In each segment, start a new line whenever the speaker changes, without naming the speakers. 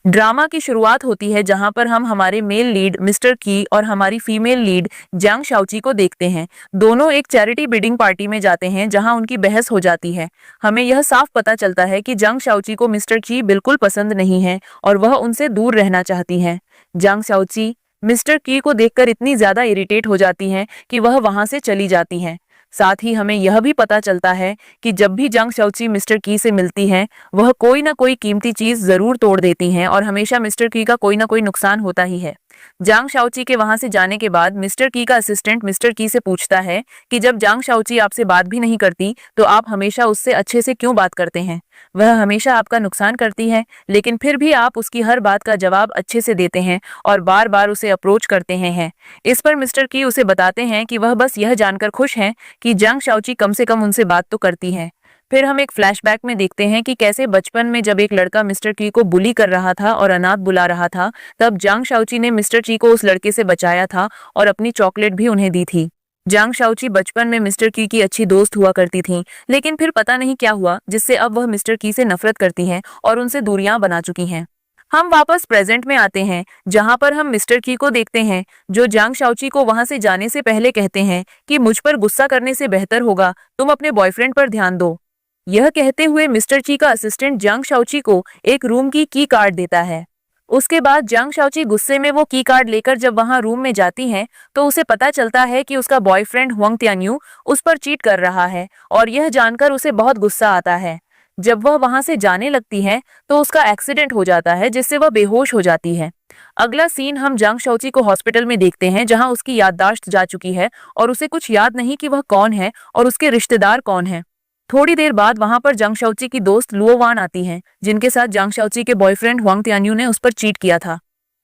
Drama की शुरुआत होती है जहां पर हम हमारे मेल लीड मिस्टर की और हमारी फीमेल लीड जांग शाओची को देखते हैं। दोनों एक चैरिटी बिडिंग पार्टी में जाते हैं जहां उनकी बहस हो जाती है। हमें यह साफ पता चलता है कि जांग शाओची को मिस्टर की बिल्कुल पसंद नहीं है और वह उनसे दूर रहना चाहती हैं। जांग शाओची मिस्टर की को देखकर इतनी ज्यादा इरिटेट हो जाती हैं कि वह वहां से चली जाती हैं। साथ ही हमें यह भी पता चलता है कि जब भी जांग शाओची मिस्टर की से मिलती हैं, वह कोई ना कोई कीमती चीज जरूर तोड़ देती हैं और हमेशा मिस्टर की का कोई ना कोई नुकसान होता ही है। जांग शाओची के वहां से जाने के बाद मिस्टर की का असिस्टेंट मिस्टर की से पूछता है कि जब जांग शाओची आपसे बात भी नहीं करती तो आप हमेशा उससे अच्छे से क्यों बात करते हैं? वह हमेशा आपका नुकसान करती है, लेकिन फिर भी आप उसकी हर बात का जवाब अच्छे से देते हैं और बार बार उसे अप्रोच करते हैं। इस पर मिस्टर की उसे बताते हैं कि वह बस यह जानकर खुश हैं कि जांग शाओची कम से कम उनसे बात तो करती है। फिर हम एक फ्लैशबैक में देखते हैं कि कैसे बचपन में जब एक लड़का मिस्टर की को बुली कर रहा था और अनाथ बुला रहा था, तब जांग शाओची ने मिस्टर की को उस लड़के से बचाया था और अपनी चॉकलेट भी उन्हें दी थी। जांग शाओची बचपन में मिस्टर की अच्छी दोस्त हुआ करती थी, लेकिन फिर पता नहीं क्या हुआ जिससे अब वह मिस्टर की से नफरत करती हैं और उनसे दूरियां बना चुकी हैं। हम वापस प्रेजेंट में आते हैं जहां पर हम मिस्टर की को देखते हैं जो जांग शाओची को वहां से जाने से पहले कहते हैं कि मुझ पर गुस्सा करने से बेहतर होगा तुम अपने बॉयफ्रेंड पर ध्यान दो। यह कहते हुए मिस्टर ची का असिस्टेंट जांग शाओची को एक रूम की कार्ड देता है। उसके बाद जांग शाओची गुस्से में वो की कार्ड लेकर जब वहां रूम में जाती हैं तो उसे पता चलता है कि उसका बॉयफ्रेंड हुआंग त्यान्यू उस पर चीट कर रहा है और यह जानकर उसे बहुत गुस्सा आता है। जब वह वहां से जाने लगती है तो उसका एक्सीडेंट हो जाता है जिससे वह बेहोश हो जाती है। अगला सीन हम जांग शाओची को हॉस्पिटल में देखते हैं जहां उसकी याददाश्त जा चुकी है और उसे कुछ याद नहीं कि वह कौन है और उसके रिश्तेदार कौन हैं। थोड़ी देर बाद वहां पर जांग शाओची की दोस्त लुओ वान आती हैं, जिनके साथ जांग शाओची के बॉयफ्रेंड हुआंग त्यान्यू ने उस पर चीट किया था।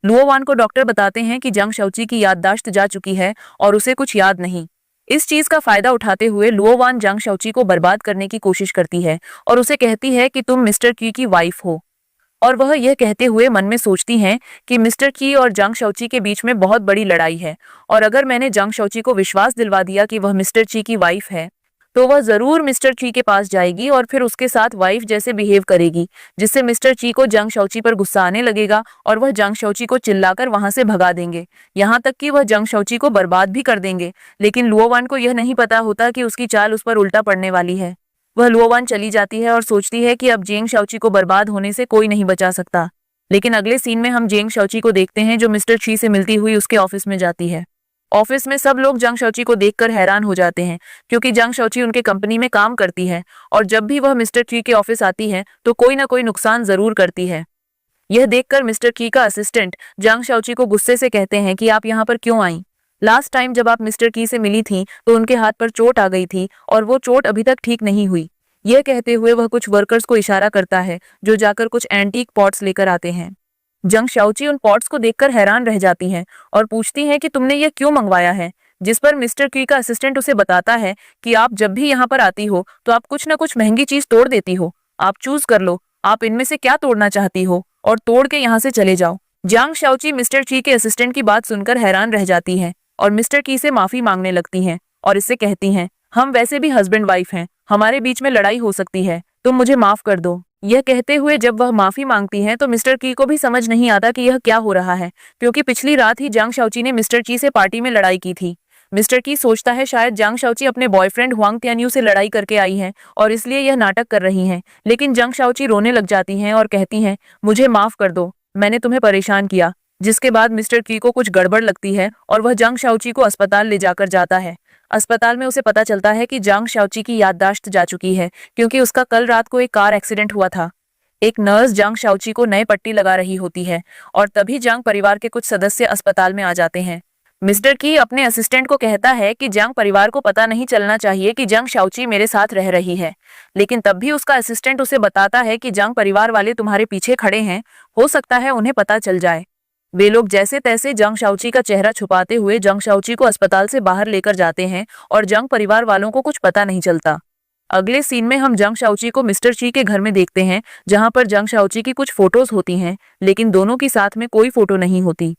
लुओ वान को डॉक्टर बताते हैं कि जांग शाओची की याददाश्त जा चुकी है और उसे कुछ याद नहीं। इस चीज का फायदा उठाते हुए लुओ वान जांग शाओची को बर्बाद करने की कोशिश करती है और उसे कहती है कि तुम मिस्टर की वाइफ हो। और वह यह कहते हुए मन में सोचती हैं कि मिस्टर की और जांग शाओची के बीच में बहुत बड़ी लड़ाई है और अगर मैंने जांग शाओची को विश्वास दिलवा दिया कि वह मिस्टर ची की वाइफ है तो वह जरूर मिस्टर ची के पास जाएगी और फिर उसके साथ वाइफ जैसे बिहेव करेगी, जिससे मिस्टर ची को जांग शाओची पर गुस्सा आने लगेगा और वह जांग शाओची को चिल्लाकर वहां से भगा देंगे, यहाँ तक कि वह जांग शाओची को बर्बाद भी कर देंगे। लेकिन लुओ वान को यह नहीं पता होता कि उसकी चाल उस पर उल्टा पड़ने वाली है। वह लुओ वान चली जाती है और सोचती है कि अब जेंग शाओची को बर्बाद होने से कोई नहीं बचा सकता। लेकिन अगले सीन में हम जेंग शाओची को देखते हैं जो मिस्टर ची से मिलती हुई उसके ऑफिस में जाती है। ऑफिस में सब लोग जांग शाओची को देखकर हैरान हो जाते हैं क्योंकि जांग शाओची उनके कंपनी में काम करती है और जब भी वह मिस्टर की के ऑफिस आती है तो कोई ना कोई नुकसान जरूर करती है। यह देखकर मिस्टर की का असिस्टेंट जांग शाओची को गुस्से से कहते हैं कि आप यहाँ पर क्यों आई? लास्ट टाइम जब आप मिस्टर की से मिली थी तो उनके हाथ पर चोट आ गई थी और वो चोट अभी तक ठीक नहीं हुई। यह कहते हुए वह कुछ वर्कर्स को इशारा करता है जो जाकर कुछ एंटीक पॉट्स लेकर आते हैं। जांग शाओची उन पॉट्स को देखकर हैरान रह जाती हैं और पूछती हैं कि तुमने ये क्यों मंगवाया है, जिस पर मिस्टर की का असिस्टेंट उसे बताता है कि आप जब भी यहाँ पर आती हो तो आप कुछ ना कुछ महंगी चीज तोड़ देती हो, आप चूज कर लो आप इनमें से क्या तोड़ना चाहती हो और तोड़ के यहाँ से चले जाओ। जांग शाओची मिस्टर की के असिस्टेंट की बात सुनकर हैरान रह जाती हैं और मिस्टर की से माफी मांगने लगती हैं और इससे कहती हैं हम वैसे भी हस्बैंड वाइफ हैं, हमारे बीच में लड़ाई हो सकती है, तुम मुझे माफ कर दो। यह कहते हुए जब वह माफी मांगती हैं तो मिस्टर की को भी समझ नहीं आता कि यह क्या हो रहा है, क्योंकि पिछली रात ही जांग शाओची ने मिस्टर की से पार्टी में लड़ाई की थी। मिस्टर की सोचता है शायद जांग शाओची अपने बॉयफ्रेंड हुआंग त्यान्यू से लड़ाई करके आई हैं और इसलिए यह नाटक कर रही हैं, लेकिन जांग शाओची रोने लग जाती हैं और कहती हैं मुझे माफ कर दो, मैंने तुम्हें परेशान किया। जिसके बाद मिस्टर की को कुछ गड़बड़ लगती है और वह जांग शाओची को अस्पताल ले जाकर जाता है। अस्पताल में उसे पता चलता है कि जांग शाओची की याददाश्त जा चुकी है क्योंकि उसका कल रात को एक कार एक्सीडेंट हुआ था। एक नर्स जांग शाओची को नए पट्टी लगा रही होती है और तभी जांग परिवार के कुछ सदस्य अस्पताल में आ जाते हैं। मिस्टर की अपने असिस्टेंट को कहता है कि जांग परिवार को पता नहीं चलना चाहिए कि जांग शाओची मेरे साथ रह रही है, लेकिन तब भी उसका असिस्टेंट उसे बताता है कि जांग परिवार वाले तुम्हारे पीछे खड़े हैं, हो सकता है उन्हें पता चल जाए। वे लोग जैसे तैसे जांग शाओची का चेहरा छुपाते हुए जांग शाओची को अस्पताल से बाहर लेकर जाते हैं और जांग परिवार वालों को कुछ पता नहीं चलता। अगले सीन में हम जांग शाओची को मिस्टर ची के घर में देखते हैं जहां पर जांग शाओची की कुछ फोटोज होती हैं, लेकिन दोनों की साथ में कोई फोटो नहीं होती।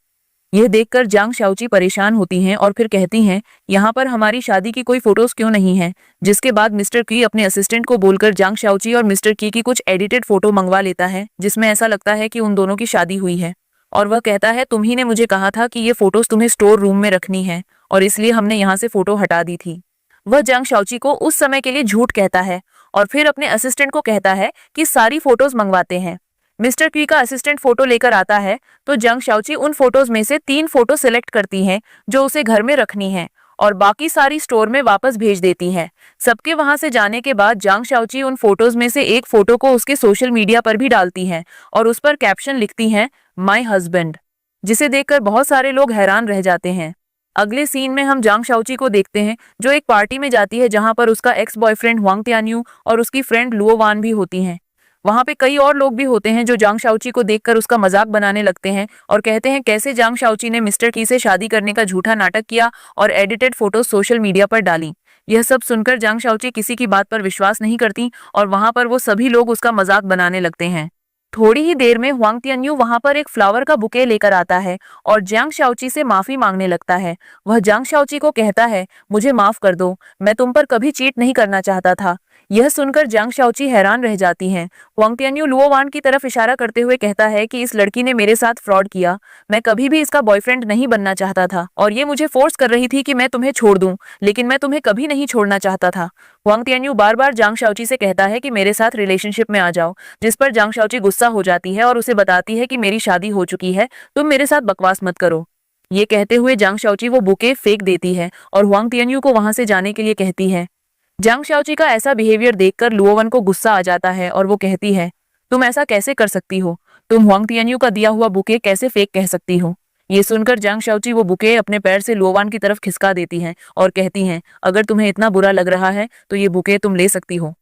यह देखकर जांग शाओची परेशान होती हैं और फिर कहती हैं, यहाँ पर हमारी शादी की कोई फोटोज क्यों नहीं है। जिसके बाद मिस्टर की अपने असिस्टेंट को बोलकर जांग शाओची और मिस्टर की कुछ एडिटेड फोटो मंगवा लेता है, जिसमें ऐसा लगता है कि उन दोनों की शादी हुई है। और वह कहता है, तुम ही ने मुझे कहा था कि ये फोटोज तुम्हें स्टोर रूम में रखनी है और इसलिए हमने यहाँ से फोटो हटा दी थी। वह जांग शाओची को उस समय के लिए झूठ कहता है और फिर अपने असिस्टेंट को कहता है कि सारी फोटोज मंगवाते हैं। मिस्टर की का असिस्टेंट फोटो लेकर आता है तो जांग शाओची उन फोटोज में से 3 फोटो सिलेक्ट करती हैं जो उसे घर में रखनी है और बाकी सारी स्टोर में वापस भेज देती है। सबके वहां से जाने के बाद जांग शाओची उन फोटोज में से एक फोटो को उसके सोशल मीडिया पर भी डालती हैं और उस पर कैप्शन लिखती हैं, माय हस्बैंड, जिसे देखकर बहुत सारे लोग हैरान रह जाते हैं। अगले सीन में हम जांग शाओची को देखते हैं जो एक पार्टी में जाती है जहां पर उसका एक्स बॉयफ्रेंड हुआंग तियान्यू और उसकी फ्रेंड लुओ वान भी होती हैं। वहां पे कई और लोग भी होते हैं जो जांग शाओची को देखकर उसका मजाक बनाने लगते हैं और कहते हैं कैसे जांग शाओची ने मिस्टर की से शादी करने का झूठा नाटक किया और एडिटेड फोटो सोशल मीडिया पर डाली। यह सब सुनकर जांग शाओची किसी की बात पर विश्वास नहीं करती और वहां पर वो सभी लोग उसका मजाक बनाने लगते हैं। थोड़ी ही देर में हुआंग तियान्यू वहां पर एक फ्लावर का बुके लेकर आता है और जांग शाओची से माफी मांगने लगता है। वह जांग शाओची को कहता है, मुझे माफ कर दो, मैं तुम पर कभी चीट नहीं करना चाहता था। यह सुनकर जांग शाओची हैरान रह जाती हैं। हुआंग तियान्यू लुओ वान की तरफ इशारा करते हुए कहता है कि इस लड़की ने मेरे साथ फ्रॉड किया, मैं कभी भी इसका बॉयफ्रेंड नहीं बनना चाहता था और ये मुझे फोर्स कर रही थी कि मैं तुम्हें छोड़ दूं, लेकिन मैं तुम्हें कभी नहीं छोड़ना चाहता था। हुआंग तियान्यू बार बार जांग शाओची से कहता है कि मेरे साथ रिलेशनशिप में आ जाओ, जिस पर जांग शाओची गुस्सा हो जाती है और उसे बताती है कि मेरी शादी हो चुकी है, तुम मेरे साथ बकवास मत करो। ये कहते हुए जांग शाओची वो बुके फेंक देती है और हुआंग तियान्यू को वहां से जाने के लिए कहती है। जांग शाओची का ऐसा बिहेवियर देखकर लुओवन को गुस्सा आ जाता है और वो कहती है, तुम ऐसा कैसे कर सकती हो, तुम हुआंग तियान्यू का दिया हुआ बुके कैसे फेक कह सकती हो। ये सुनकर जांग शाओची वो बुके अपने पैर से लुओवान की तरफ खिसका देती हैं और कहती हैं, अगर तुम्हें इतना बुरा लग रहा है तो ये बुके तुम ले सकती हो।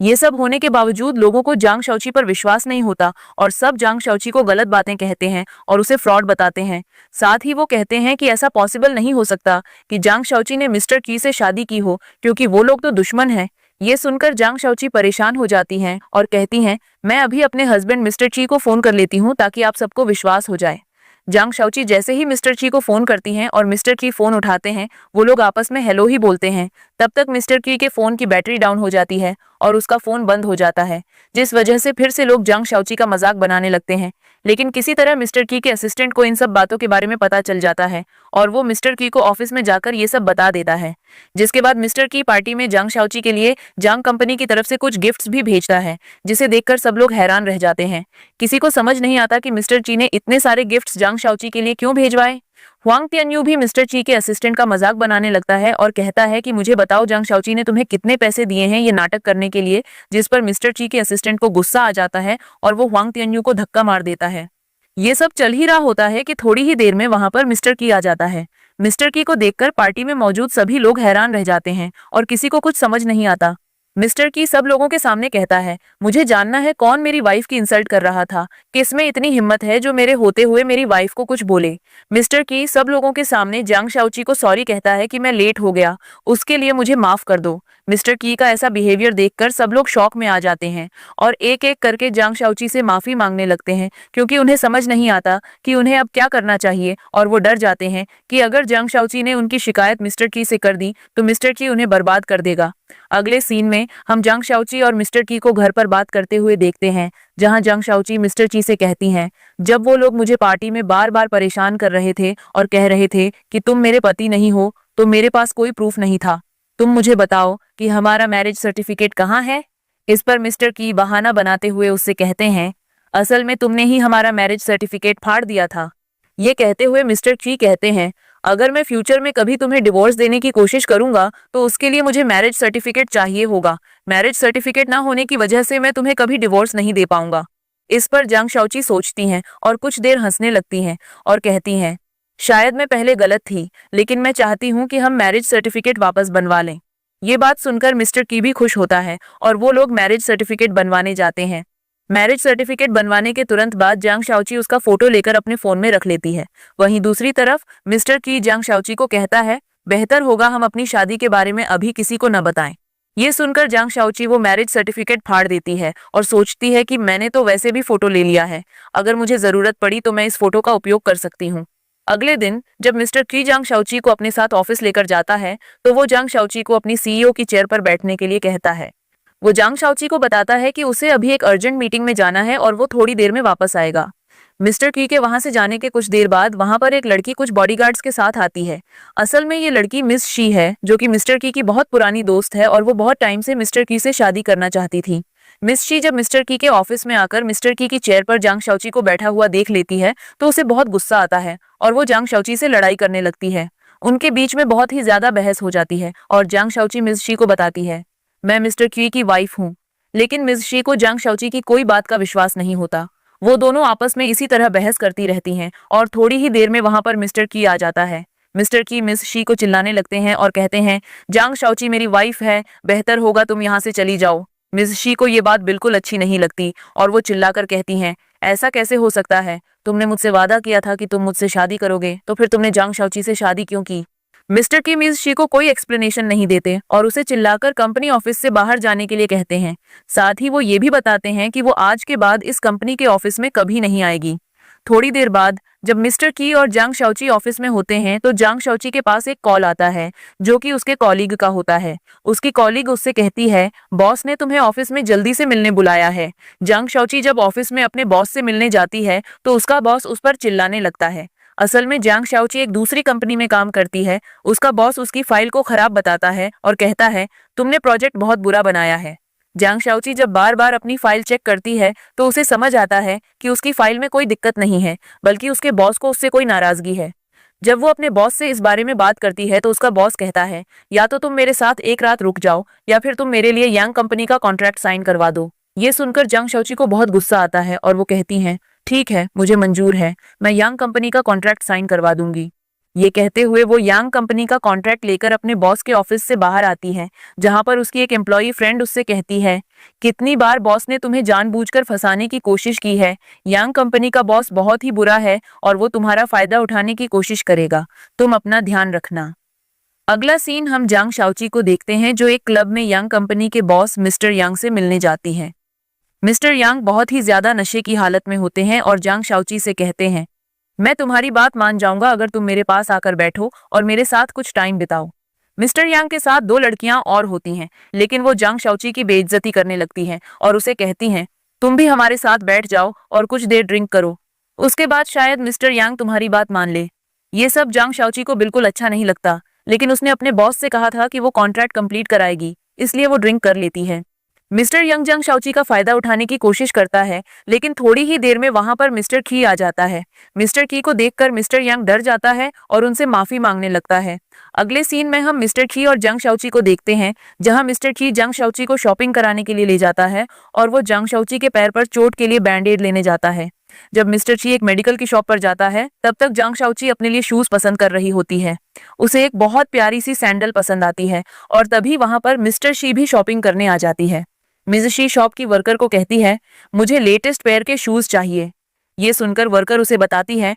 ये सब होने के बावजूद लोगों को जांग शाओची पर विश्वास नहीं होता और सब जांग शाओची को गलत बातें कहते हैं और उसे फ्रॉड बताते हैं। साथ ही वो कहते हैं कि ऐसा पॉसिबल नहीं हो सकता कि जांग शाओची ने मिस्टर की से शादी की हो, क्योंकि वो लोग तो दुश्मन हैं। ये सुनकर जांग शाओची परेशान हो जाती हैं और कहती हैं, मैं अभी अपने हस्बैंड मिस्टर ची को फोन कर लेती हूँ ताकि आप सबको विश्वास हो जाए। जांग शाओची जैसे ही मिस्टर ची को फोन करती हैं और मिस्टर की फोन उठाते हैं, वो लोग आपस में हेलो ही बोलते हैं। तब तक मिस्टर की के फोन की बैटरी डाउन हो जाती है और उसका फोन बंद हो जाता है, जिस वजह से फिर से लोग जांग शाओची का मजाक बनाने लगते हैं। लेकिन किसी तरह मिस्टर की के असिस्टेंट को इन सब बातों के बारे में पता चल जाता है और वो मिस्टर की को ऑफिस में जाकर ये सब बता देता है। जिसके बाद मिस्टर की पार्टी में जांग शाओची के लिए जांग कंपनी की तरफ से कुछ गिफ्ट्स भी भेजता है, जिसे देखकर सब लोग हैरान रह जाते हैं। किसी को समझ नहीं आता कि मिस्टर ची ने इतने सारे गिफ्ट्स जांग शाओची के लिए क्यों भेजवाए। हुआंग तियान्यू भी मिस्टर ची के असिस्टेंट का मजाक बनाने लगता है और कहता है कि मुझे बताओ जांग शाओची ने तुम्हें कितने पैसे दिए हैं ये नाटक करने के लिए, जिस पर मिस्टर ची के असिस्टेंट को गुस्सा आ जाता है और वो हुआंग तियान्यू को धक्का मार देता है। ये सब चल ही रहा होता है कि थोड़ी ही देर में वहां पर मिस्टर की आ जाता है। मिस्टर की को देखकर पार्टी में मौजूद सभी लोग हैरान रह जाते हैं और किसी को कुछ समझ नहीं आता। मिस्टर की सब लोगों के सामने कहता है, मुझे जानना है कौन मेरी वाइफ की इंसल्ट कर रहा था, किसमें इतनी हिम्मत है जो मेरे होते हुए मेरी वाइफ को कुछ बोले। मिस्टर की सब लोगों के सामने जांग शाओची को सॉरी कहता है कि मैं लेट हो गया, उसके लिए मुझे माफ कर दो। मिस्टर की का ऐसा बिहेवियर देखकर सब लोग शॉक में आ जाते हैं और एक एक करके जांग शाओची से माफी मांगने लगते हैं, क्योंकि उन्हें समझ नहीं आता कि उन्हें अब क्या करना चाहिए और वो डर जाते हैं कि अगर जांग शाओची ने उनकी शिकायत मिस्टर की से कर दी तो मिस्टर की उन्हें बर्बाद कर देगा। अगले सीन में हम जांग शाओची और मिस्टर की को घर पर बात करते हुए देखते हैं, जहां जांग शाओची मिस्टर ची से कहती हैं, जब वो लोग मुझे पार्टी में बार बार परेशान कर रहे थे और कह रहे थे कि तुम मेरे पति नहीं हो, तो मेरे पास कोई प्रूफ नहीं था। तुम मुझे बताओ कि हमारा मैरिज सर्टिफिकेट कहाँ है। इस पर मिस्टर की बहाना बनाते हुए उससे कहते हैं, असल में तुमने ही हमारा मैरिज सर्टिफिकेट फाड़ दिया था। ये कहते हुए मिस्टर ची कहते हैं, अगर मैं फ्यूचर में कभी तुम्हें डिवोर्स देने की कोशिश करूंगा तो उसके लिए मुझे मैरिज सर्टिफिकेट चाहिए होगा। मैरिज सर्टिफिकेट ना होने की वजह से मैं तुम्हें कभी डिवोर्स नहीं दे पाऊंगा। इस पर जांग शाओची सोचती हैं और कुछ देर हंसने लगती हैं और कहती हैं, शायद मैं पहले गलत थी, लेकिन मैं चाहती हूँ कि हम मैरिज सर्टिफिकेट वापस बनवा लें। ये बात सुनकर मिस्टर की भी खुश होता है और वो लोग मैरिज सर्टिफिकेट बनवाने जाते हैं। मैरिज सर्टिफिकेट बनवाने के तुरंत बाद जांग शाओची उसका फोटो लेकर अपने फोन में रख लेती है। वहीं दूसरी तरफ मिस्टर की जांग शाओची को कहता है, बेहतर होगा हम अपनी शादी के बारे में अभी किसी को न बताएं। ये सुनकर जांग शाओची वो मैरिज सर्टिफिकेट फाड़ देती है और सोचती है कि मैंने तो वैसे भी फोटो ले लिया है, अगर मुझे जरूरत पड़ी तो मैं इस फोटो का उपयोग कर सकती हूँ। अगले दिन जब मिस्टर की जांग शाओची को अपने साथ ऑफिस लेकर जाता है तो वो जांग शाओची को अपनी सीईओ की चेयर पर बैठने के लिए कहता है। वो जांग शाओची को बताता है कि उसे अभी एक अर्जेंट मीटिंग में जाना है और वो थोड़ी देर में वापस आएगा। मिस्टर की के वहां से जाने के कुछ देर बाद वहां पर एक लड़की कुछ बॉडीगार्ड्स के साथ आती है। असल में ये लड़की मिस शी है जो कि मिस्टर की बहुत पुरानी दोस्त है और वो बहुत टाइम से मिस्टर की से शादी करना चाहती थी। मिस शी जब मिस्टर की के ऑफिस में आकर मिस्टर की चेयर पर जांग शाओची को बैठा हुआ देख लेती है तो उसे बहुत गुस्सा आता है और वो जांग शाओची से लड़ाई करने लगती है। उनके बीच में बहुत ही ज्यादा बहस हो जाती है और जांग शाओची मिस शी को बताती है, मैं मिस्टर की वाइफ हूँ। लेकिन मिस शी को जांग शाओची की कोई बात का विश्वास नहीं होता। वो दोनों आपस में इसी तरह बहस करती रहती हैं और थोड़ी ही देर में वहां पर मिस्टर की आ जाता है। मिस्टर की मिस शी को चिल्लाने लगते हैं और कहते हैं, जांग शाओची मेरी वाइफ है, बेहतर होगा तुम यहाँ से चली जाओ। मिस शी को ये बात बिल्कुल अच्छी नहीं लगती और वो चिल्लाकर कहती हैं, ऐसा कैसे हो सकता है, तुमने मुझसे वादा किया था कि तुम मुझसे शादी करोगे, तो फिर तुमने जांग शाओची से शादी क्यों की। मिस्टर की मिस शी को कोई एक्सप्लेनेशन नहीं देते और उसे चिल्लाकर कंपनी ऑफिस से बाहर जाने के लिए कहते हैं। साथ ही वो ये भी बताते हैं कि वो आज के बाद इस कंपनी के ऑफिस में कभी नहीं आएगी। थोड़ी देर बाद जब मिस्टर की और जांग शाओची ऑफिस में होते हैं तो जांग शाओची के पास एक कॉल आता है जो कि उसके कॉलीग का होता है। उसकी कॉलीग उससे कहती है, बॉस ने तुम्हें ऑफिस में जल्दी से मिलने बुलाया है। जांग शाओची जब ऑफिस में अपने बॉस से मिलने जाती है तो उसका बॉस उस पर चिल्लाने लगता है। असल में जांग शाओची एक दूसरी कंपनी में काम करती है। उसका बॉस उसकी फाइल को खराब बताता है और कहता है, तुमने प्रोजेक्ट बहुत बुरा बनाया है। जांग शाओची जब बार बार अपनी फाइल चेक करती है तो उसे समझ आता है कि उसकी फाइल में कोई दिक्कत नहीं है, बल्कि उसके बॉस को उससे कोई नाराजगी है। जब वो अपने बॉस से इस बारे में बात करती है तो उसका बॉस कहता है, या तो तुम मेरे साथ एक रात रुक जाओ या फिर तुम मेरे लिए यांग कंपनी का कॉन्ट्रैक्ट साइन करवा दो। ये सुनकर जांग शाओची को बहुत गुस्सा आता है और वो कहती हैं, ठीक है, मुझे मंजूर है, मैं यांग कंपनी का कॉन्ट्रैक्ट साइन करवा दूंगी। ये कहते हुए वो यांग कंपनी का कॉन्ट्रैक्ट लेकर अपने बॉस के ऑफिस से बाहर आती है, जहां पर उसकी एक एम्प्लॉई फ्रेंड उससे कहती है, कितनी बार बॉस ने तुम्हें जानबूझकर फंसाने की कोशिश की है। यांग कंपनी का बॉस बहुत ही बुरा है और वो तुम्हारा फायदा उठाने की कोशिश करेगा, तुम अपना ध्यान रखना। अगला सीन हम जांग शाओची को देखते हैं जो एक क्लब में यांग कंपनी के बॉस मिस्टर यांग से मिलने जाती है। मिस्टर यांग बहुत ही ज्यादा नशे की हालत में होते हैं और जांग शाओची से कहते हैं, मैं तुम्हारी बात मान जाऊंगा अगर तुम मेरे पास आकर बैठो और मेरे साथ कुछ टाइम बिताओ। मिस्टर यांग के साथ दो लड़कियां और होती हैं, लेकिन वो जांग शाओची की बेइज्जती करने लगती हैं और उसे कहती हैं, तुम भी हमारे साथ बैठ जाओ और कुछ देर ड्रिंक करो, उसके बाद शायद मिस्टर यांग तुम्हारी बात मान ले। ये सब जांग शाओची को बिल्कुल अच्छा नहीं लगता, लेकिन उसने अपने बॉस से कहा था कि वो कॉन्ट्रैक्ट कंप्लीट कराएगी, इसलिए वो ड्रिंक कर लेती है। मिस्टर यंग जांग शाओची का फायदा उठाने की कोशिश करता है, लेकिन थोड़ी ही देर में वहां पर मिस्टर की आ जाता है। मिस्टर की को देखकर मिस्टर यंग डर जाता है और उनसे माफी मांगने लगता है। अगले सीन में हम मिस्टर की और जांग शाओची को देखते हैं, जहां मिस्टर की जांग शाओची को शॉपिंग कराने के लिए ले जाता है और वो जांग शाओची के पैर पर चोट के लिए बैंडेड लेने जाता है। जब मिस्टर ची एक मेडिकल की शॉप पर जाता है तब तक जांग शाओची अपने लिए शूज पसंद कर रही होती है। उसे एक बहुत प्यारी सी सैंडल पसंद आती है और तभी वहां पर मिस्टर शी भी शॉपिंग करने आ जाती है। मिस शी शॉप की वर्कर को कहती है, मुझे लेटेस्ट पेयर के शूज चाहिए। ये सुनकर वर्कर उसे बताती है,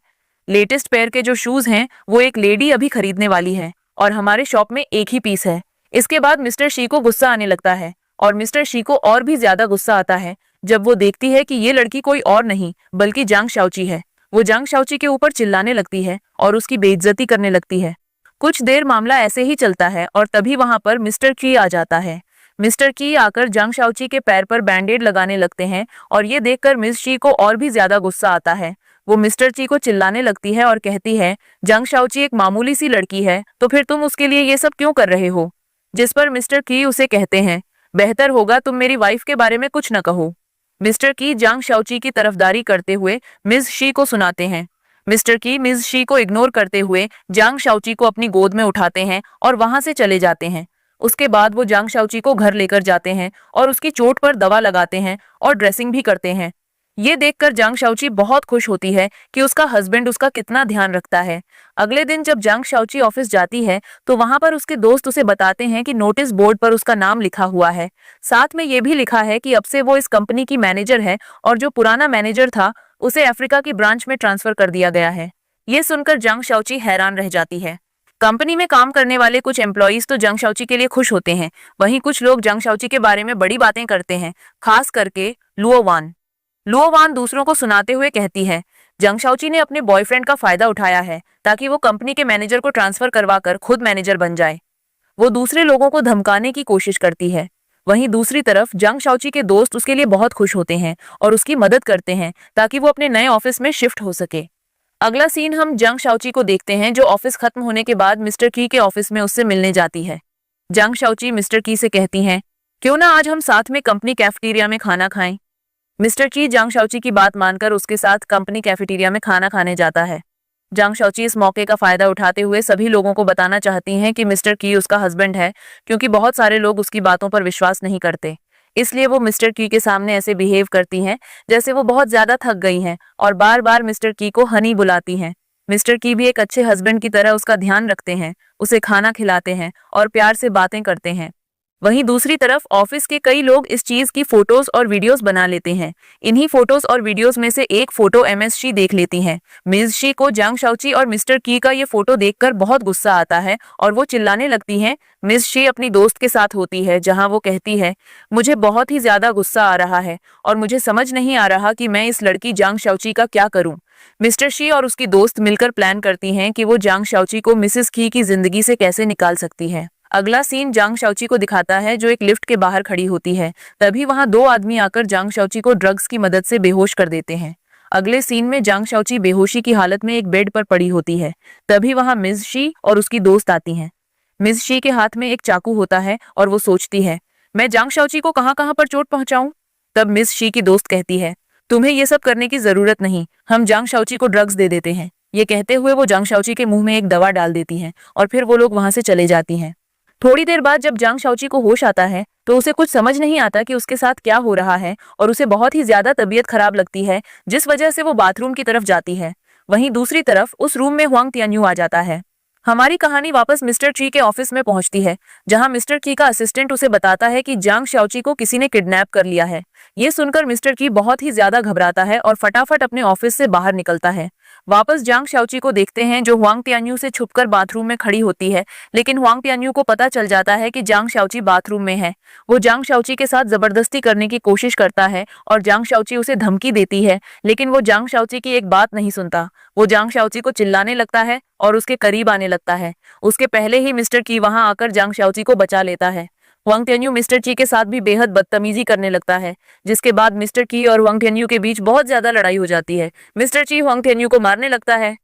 लेटेस्ट पेयर के जो शूज हैं वो एक लेडी अभी खरीदने वाली है और हमारे शॉप में एक ही पीस है। इसके बाद मिस्टर शी को गुस्सा आने लगता है और मिस्टर शी को और भी ज्यादा गुस्सा आता है जब वो देखती है कि ये लड़की कोई और नहीं बल्कि जांग शाओची है। वो जांग शाओची के ऊपर चिल्लाने लगती है और उसकी बेइज्जती करने लगती है। कुछ देर मामला ऐसे ही चलता है और तभी वहां पर मिस्टर की आ जाता है। मिस्टर की आकर जांग शाओची के पैर पर बैंडेड लगाने लगते हैं और ये देखकर मिस शी को और भी ज्यादा गुस्सा आता है। वो मिस्टर ची को चिल्लाने लगती है और कहती है, जांग शाओची एक मामूली सी लड़की है तो फिर तुम उसके लिए ये सब क्यों कर रहे हो। जिस पर मिस्टर की उसे कहते हैं, बेहतर होगा तुम मेरी वाइफ के बारे में कुछ न कहो। मिस्टर की जांग शाओची की तरफदारी करते हुए मिस शी को सुनाते हैं। मिस्टर की मिस शी को इग्नोर करते हुए जांग शाओची को अपनी गोद में उठाते हैं और वहां से चले जाते हैं। उसके बाद वो जांग शाओची को घर लेकर जाते हैं और उसकी चोट पर दवा लगाते हैं और ड्रेसिंग भी करते हैं। ये देखकर जांग शाओची बहुत खुश होती है कि उसका हस्बैंड उसका कितना ध्यान रखता है। अगले दिन जब जांग शाओची ऑफिस जाती है तो वहां पर उसके दोस्त उसे बताते हैं कि नोटिस बोर्ड पर उसका नाम लिखा हुआ है। साथ में ये भी लिखा है कि अब से वो इस कंपनी की मैनेजर है और जो पुराना मैनेजर था उसे अफ्रीका की ब्रांच में ट्रांसफर कर दिया गया है। ये सुनकर जांग शाओची हैरान रह जाती है। कंपनी में काम करने वाले कुछ एम्प्लॉइज तो जांग शाओची के लिए खुश होते हैं, वहीं कुछ लोग जांग शाओची के बारे में बड़ी बातें करते हैं, खास करके लुओ वान। लुओ वान दूसरों को सुनाते हुए कहती है, जंग शाओची ने अपने बॉयफ्रेंड का फायदा उठाया है ताकि वो कंपनी के मैनेजर को ट्रांसफर करवाकर खुद मैनेजर बन जाए। वो दूसरे लोगों को धमकाने की कोशिश करती है। वहीं दूसरी तरफ जंग शाओची के दोस्त उसके लिए बहुत खुश होते हैं और उसकी मदद करते हैं ताकि वो अपने नए ऑफिस में शिफ्ट हो सके। अगला सीन हम जंग शाओची को देखते हैं जो ऑफिस खत्म होने के बाद मिस्टर की के ऑफिस में उससे मिलने जाती है। जंग शाओची मिस्टर की से कहती हैं, क्यों ना आज हम साथ में कंपनी कैफेटेरिया में खाना खाएं। मिस्टर की जंग शाओची की बात मानकर उसके साथ कंपनी कैफेटेरिया में खाना खाने जाता है। जंग शाओची इस मौके का फायदा उठाते हुए सभी लोगों को बताना चाहती हैं कि मिस्टर की उसका हस्बैंड है, क्योंकि बहुत सारे लोग उसकी बातों पर विश्वास नहीं करते। इसलिए वो मिस्टर की के सामने ऐसे बिहेव करती हैं जैसे वो बहुत ज्यादा थक गई हैं और बार बार मिस्टर की को हनी बुलाती हैं। मिस्टर की भी एक अच्छे हस्बैंड की तरह उसका ध्यान रखते हैं, उसे खाना खिलाते हैं और प्यार से बातें करते हैं। वहीं दूसरी तरफ ऑफिस के कई लोग इस चीज की फोटोज और वीडियोस बना लेते हैं। इन्हीं फोटोज और वीडियोस में से एक फोटो एमएस शी देख लेती हैं। मिस शी को जंग शाओची और मिस्टर की का ये फोटो देखकर बहुत गुस्सा आता है और वो चिल्लाने लगती हैं। मिस शी अपनी दोस्त के साथ होती है जहां वो कहती है, मुझे बहुत ही ज्यादा गुस्सा आ रहा है और मुझे समझ नहीं आ रहा कि मैं इस लड़की जंग शाओची का क्या करूं। मिस्टर शी और उसकी दोस्त मिलकर प्लान करती हैं कि वो जंग शाओची को मिसेस की जिंदगी से कैसे निकाल सकती है। अगला सीन जंग शाओची को दिखाता है जो एक लिफ्ट के बाहर खड़ी होती है। तभी वहां दो आदमी आकर जंग शाओची को ड्रग्स की मदद से बेहोश कर देते हैं। अगले सीन में जंग शाओची बेहोशी की हालत में एक बेड पर पड़ी होती है। तभी वहां मिस शी और उसकी दोस्त आती हैं। मिस शी के हाथ में एक चाकू होता है और वो सोचती है, मैं जंग शाओची को कहां कहां पर चोट पहुंचाऊं। तब मिस शी की दोस्त कहती है, तुम्हें ये सब करने की जरूरत नहीं, हम जंग शाओची को ड्रग्स दे देते हैं। ये कहते हुए वो जंग शाओची के मुंह में एक दवा डाल देती हैं और फिर वो लोग वहां से चले जाती हैं। थोड़ी देर बाद जब जंग शाओची को होश आता है तो उसे कुछ समझ नहीं आता कि उसके साथ क्या हो रहा है और उसे बहुत ही ज्यादा तबीयत खराब लगती है, जिस वजह से वो बाथरूम की तरफ जाती है। वहीं दूसरी तरफ उस रूम में हुआंग तियान्यू आ जाता है। हमारी कहानी वापस मिस्टर ची के ऑफिस में पहुंचती है जहां मिस्टर की का असिस्टेंट उसे बताता है कि जंग शाओची को किसी ने किडनैप कर लिया है। ये सुनकर मिस्टर की बहुत ही ज्यादा घबराता है और फटाफट अपने ऑफिस से बाहर निकलता है। वापस जंग शाओची को देखते हैं जो हुआंग तियान्यू से छुपकर बाथरूम में खड़ी होती है, लेकिन हुआंग तियान्यू को पता चल जाता है कि जंग शाओची बाथरूम में है। वो जंग शाओची के साथ जबरदस्ती करने की कोशिश करता है और जंग शाओची उसे धमकी देती है, लेकिन वो जंग शाओची की एक बात नहीं सुनता। वो जंग शाओची को चिल्लाने लगता है और उसके करीब आने लगता है। उसके पहले ही मिस्टर की वहां आकर जंग शाओची को बचा लेता है। हुआंग तियान्यू मिस्टर ची के साथ भी बेहद बदतमीजी करने लगता है, जिसके बाद मिस्टर की और हुआंग तियान्यू के बीच बहुत ज्यादा लड़ाई हो जाती है। मिस्टर ची हुआंग तियान्यू को मारने लगता है।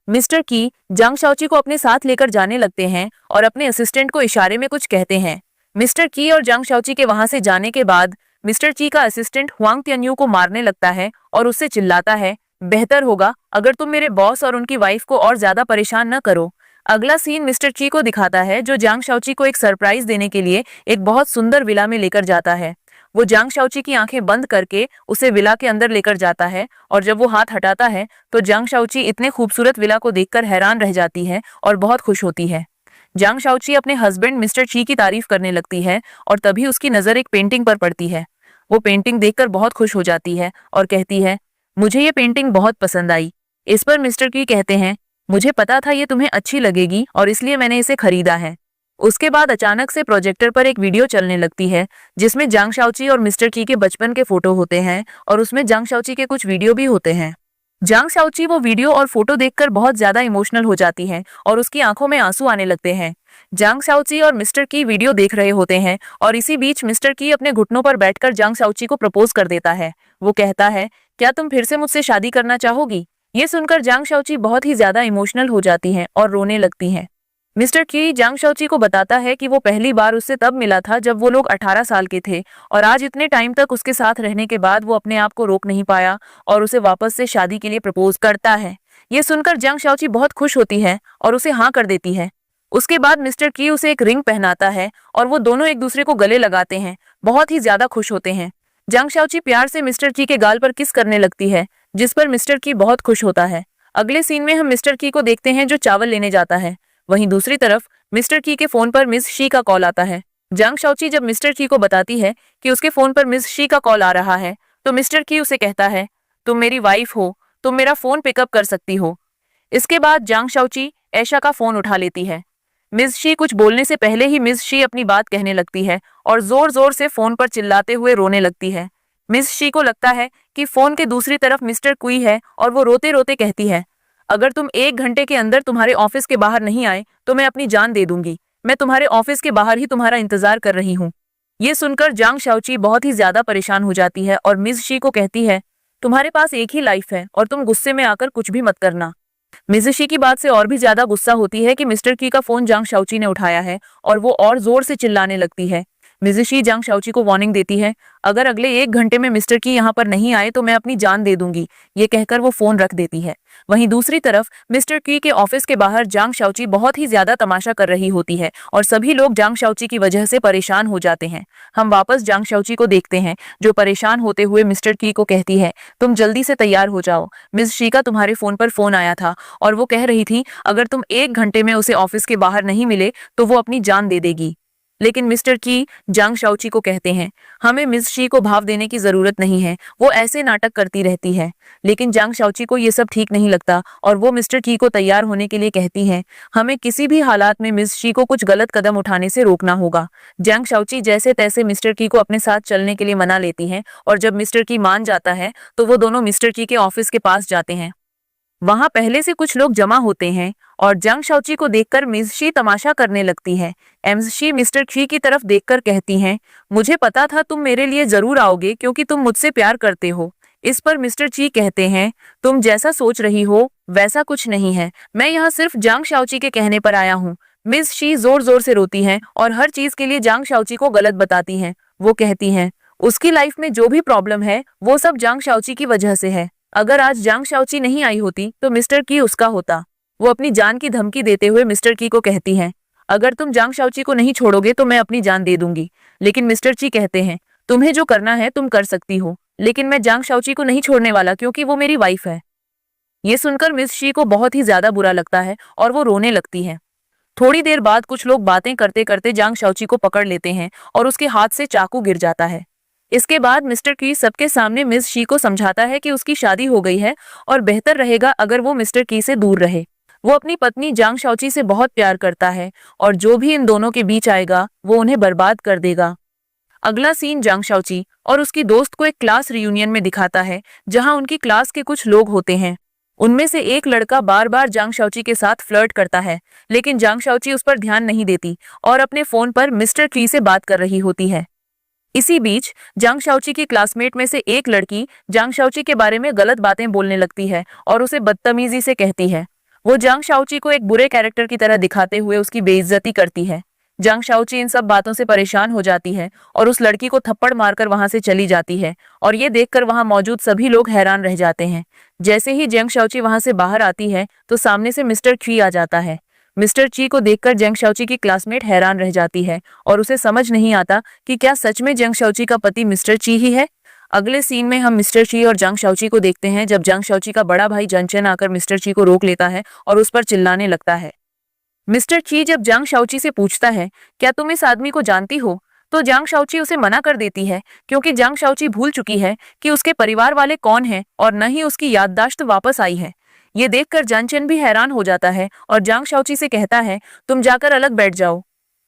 मिस्टर की जंग शाओची को अपने साथ लेकर जाने लगते हैं और अपने असिस्टेंट को इशारे में कुछ कहते हैं। मिस्टर की और जंग शाओची के वहां से जाने के बाद मिस्टर ची का असिस्टेंट हुआंग तियान्यू को मारने लगता है और उससे चिल्लाता है, बेहतर होगा अगर तुम मेरे बॉस और उनकी वाइफ को और ज्यादा परेशान न करो। अगला सीन मिस्टर ची को दिखाता है जो जंग शाओची को एक सरप्राइज देने के लिए एक बहुत सुंदर विला में लेकर जाता है। वो जंग शाओची की आंखें बंद करके उसे विला के अंदर लेकर जाता है और जब वो हाथ हटाता है तो जंग शाओची इतने खूबसूरत विला को देखकर हैरान रह जाती है और बहुत खुश होती है। जंग शाओची अपने हस्बैंड मिस्टर ची की तारीफ करने लगती है और तभी उसकी नजर एक पेंटिंग पर पड़ती है। वो पेंटिंग देखकर बहुत खुश हो जाती है और कहती है, मुझे ये पेंटिंग बहुत पसंद आई। इस पर मिस्टर की कहते हैं, मुझे पता था ये तुम्हें अच्छी लगेगी और इसलिए मैंने इसे खरीदा है। उसके बाद अचानक से प्रोजेक्टर पर एक वीडियो चलने लगती है जिसमें जंग शाओची और मिस्टर की के बचपन के फोटो होते हैं और उसमें जंग शाओची के कुछ वीडियो भी होते हैं। जंग शाओची वो वीडियो और फोटो देखकर बहुत ज्यादा इमोशनल हो जाती है और उसकी आंखों में आंसू आने लगते हैं। जंग शाओची और मिस्टर की वीडियो देख रहे होते हैं और इसी बीच मिस्टर की अपने घुटनों पर बैठकर जंग शाओची को प्रपोज कर देता है। वो कहता है, क्या तुम फिर से मुझसे शादी करना चाहोगी। ये सुनकर जंग शाओची बहुत ही ज्यादा इमोशनल हो जाती हैं और रोने लगती हैं। मिस्टर की जंग शाओची को बताता है कि वो पहली बार उससे तब मिला था जब वो लोग 18 साल के थे और आज इतने टाइम तक उसके साथ रहने के बाद वो अपने आप को रोक नहीं पाया और उसे वापस से शादी के लिए प्रपोज करता है। ये सुनकर जंग शाओची बहुत खुश होती है और उसे हाँ कर देती है। उसके बाद मिस्टर की उसे एक रिंग पहनाता है और वो दोनों एक दूसरे को गले लगाते हैं, बहुत ही ज्यादा खुश होते हैं। जंग शाओची प्यार से मिस्टर की के गाल पर किस करने लगती है, जिस पर मिस्टर की बहुत खुश होता है। अगले सीन में हम मिस्टर की को देखते हैं जो चावल लेने जाता है। वहीं दूसरी तरफ मिस्टर की के फोन पर मिस शी का कॉल आता है। जंग शाओची जब मिस्टर की को बताती है कि उसके फोन पर मिस शी का कॉल आ रहा है तो मिस्टर की उसे कहता है, तुम मेरी वाइफ हो, तुम मेरा फोन पिकअप कर सकती हो। इसके बाद जंग शाओची ऐशा का फोन उठा लेती है। मिस शी कुछ बोलने से पहले ही मिस शी अपनी बात कहने लगती है और जोर जोर से फोन पर चिल्लाते हुए रोने लगती है। मिस शी को लगता है कि फोन के दूसरी तरफ मिस्टर कुई है और वो रोते रोते कहती है, अगर तुम 1 घंटे के अंदर तुम्हारे ऑफिस के बाहर नहीं आए तो मैं अपनी जान दे दूंगी। मैं तुम्हारे ऑफिस के बाहर ही तुम्हारा इंतजार कर रही हूँ। ये सुनकर जांग शाओची बहुत ही ज्यादा परेशान हो जाती है और मिस शी को कहती है, तुम्हारे पास एक ही लाइफ है और तुम गुस्से में आकर कुछ भी मत करना। मिस शी की बात से और भी ज्यादा गुस्सा होती है कि मिस्टर की का फोन जांग शाओची ने उठाया है और वो और जोर से चिल्लाने लगती है। मिज़िशी जांग शाओची को वार्निंग देती है, अगर अगले 1 घंटे में मिस्टर की यहाँ पर नहीं आए तो मैं अपनी जान दे दूंगी। ये कहकर वो फोन रख देती है। वहीं दूसरी तरफ मिस्टर की के ऑफिस के बाहर जांग शाओची बहुत ही ज्यादा तमाशा कर रही होती है और सभी लोग जांग शाओची की वजह से परेशान हो जाते हैं। हम वापस जांग शाओची को देखते हैं जो परेशान होते हुए मिस्टर की को कहती है, तुम जल्दी से तैयार हो जाओ, मिस शी का तुम्हारे फोन पर फोन आया था और वो कह रही थी अगर तुम 1 घंटे में उसे ऑफिस के बाहर नहीं मिले तो वो अपनी जान दे देगी। लेकिन मिस्टर की जांग शाओची को कहते हैं, हमें मिस शी को भाव देने की जरूरत नहीं है, वो ऐसे नाटक करती रहती है। लेकिन जांग शाओची को ये सब ठीक नहीं लगता और वो मिस्टर की को तैयार होने के लिए कहती हैं, हमें किसी भी हालात में मिस शी को कुछ गलत कदम उठाने से रोकना होगा। जांग शाओची जैसे तैसे मिस्टर की को अपने साथ चलने के लिए मना लेती हैं और जब मिस्टर की मान जाता है तो वो दोनों मिस्टर की के ऑफिस के पास जाते हैं। वहां पहले से कुछ लोग जमा होते हैं और जांग शाओची को देखकर मिस शी तमाशा करने लगती है। एम्स शी मिस्टर ची की तरफ देखकर कहती हैं, मुझे पता था तुम मेरे लिए जरूर आओगे क्योंकि तुम मुझसे प्यार करते हो। इस पर मिस्टर ची कहते हैं, तुम जैसा सोच रही हो वैसा कुछ नहीं है, मैं यहाँ सिर्फ जांग शाओची के कहने पर आया हूँ। मिस शी जोर जोर से रोती हैं और हर चीज के लिए जांग शाओची को गलत बताती हैं। वो कहती हैं, उसकी लाइफ में जो भी प्रॉब्लम है वो सब जांग शाओची की वजह से है। अगर आज जांग शाओची नहीं आई होती तो मिस्टर की उसका होता। वो अपनी जान की धमकी देते हुए मिस्टर की को कहती हैं, अगर तुम जांग शाओची को नहीं छोड़ोगे तो मैं अपनी जान दे दूंगी। लेकिन मिस्टर ची कहते हैं, तुम्हें जो करना है तुम कर सकती हो, लेकिन मैं जांग शाओची को नहीं छोड़ने वाला क्योंकि वो मेरी वाइफ है। ये सुनकर मिस शी को बहुत ही ज्यादा बुरा लगता है और वो रोने लगती है। थोड़ी देर बाद कुछ लोग बातें करते करते जांग शाओची को पकड़ लेते हैं और उसके हाथ से चाकू गिर जाता है। इसके बाद मिस्टर की सबके सामने मिस शी को समझाता है कि उसकी शादी हो गई है और बेहतर रहेगा अगर वो मिस्टर की से दूर रहे। वो अपनी पत्नी जांग शाओची से बहुत प्यार करता है और जो भी इन दोनों के बीच आएगा वो उन्हें बर्बाद कर देगा। अगला सीन जांग शाओची और उसकी दोस्त को एक क्लास रियूनियन में दिखाता है जहां उनकी क्लास के कुछ लोग होते हैं। उनमें से एक लड़का बार बार जांग शाओची के साथ फ्लर्ट करता है, लेकिन जांग शाओची उस पर ध्यान नहीं देती और अपने फोन पर मिस्टर की से बात कर रही होती है। इसी बीच जांग शाओची की क्लासमेट में से एक लड़की जांग शाओची के बारे में गलत बातें बोलने लगती है और उसे बदतमीजी से कहती है। वो जांग शाओची को एक बुरे कैरेक्टर की तरह दिखाते हुए उसकी बेइज्जती करती है। जांग शाओची इन सब बातों से परेशान हो जाती है और उस लड़की को थप्पड़ मारकर वहां से चली जाती है और ये देखकर वहां मौजूद सभी लोग हैरान रह जाते हैं। जैसे ही जांग शाओची वहां से बाहर आती है तो सामने से मिस्टर ची आ जाता है। मिस्टर ची को देखकर जांग शाओची की क्लासमेट हैरान रह जाती है और उसे समझ नहीं आता कि क्या सच में जांग शाओची का पति मिस्टर ची ही है। अगले सीन में हम मिस्टर ची और जांग शाओची को देखते हैं जब जांग शाओची का बड़ा भाई जंचन आकर मिस्टर ची को रोक लेता है और उस पर चिल्लाने लगता है। मिस्टर ची जब जांग शाओची से पूछता है, क्या तुम इस आदमी को जानती हो, तो जांग शाओची उसे मना कर देती है क्योंकि जांग शाओची भूल चुकी है कि उसके परिवार वाले कौन हैं और न ही उसकी याददाश्त वापस आई है। ये देखकर जंचन भी हैरान हो जाता है और जांग शाओची से कहता है, तुम जाकर अलग बैठ जाओ।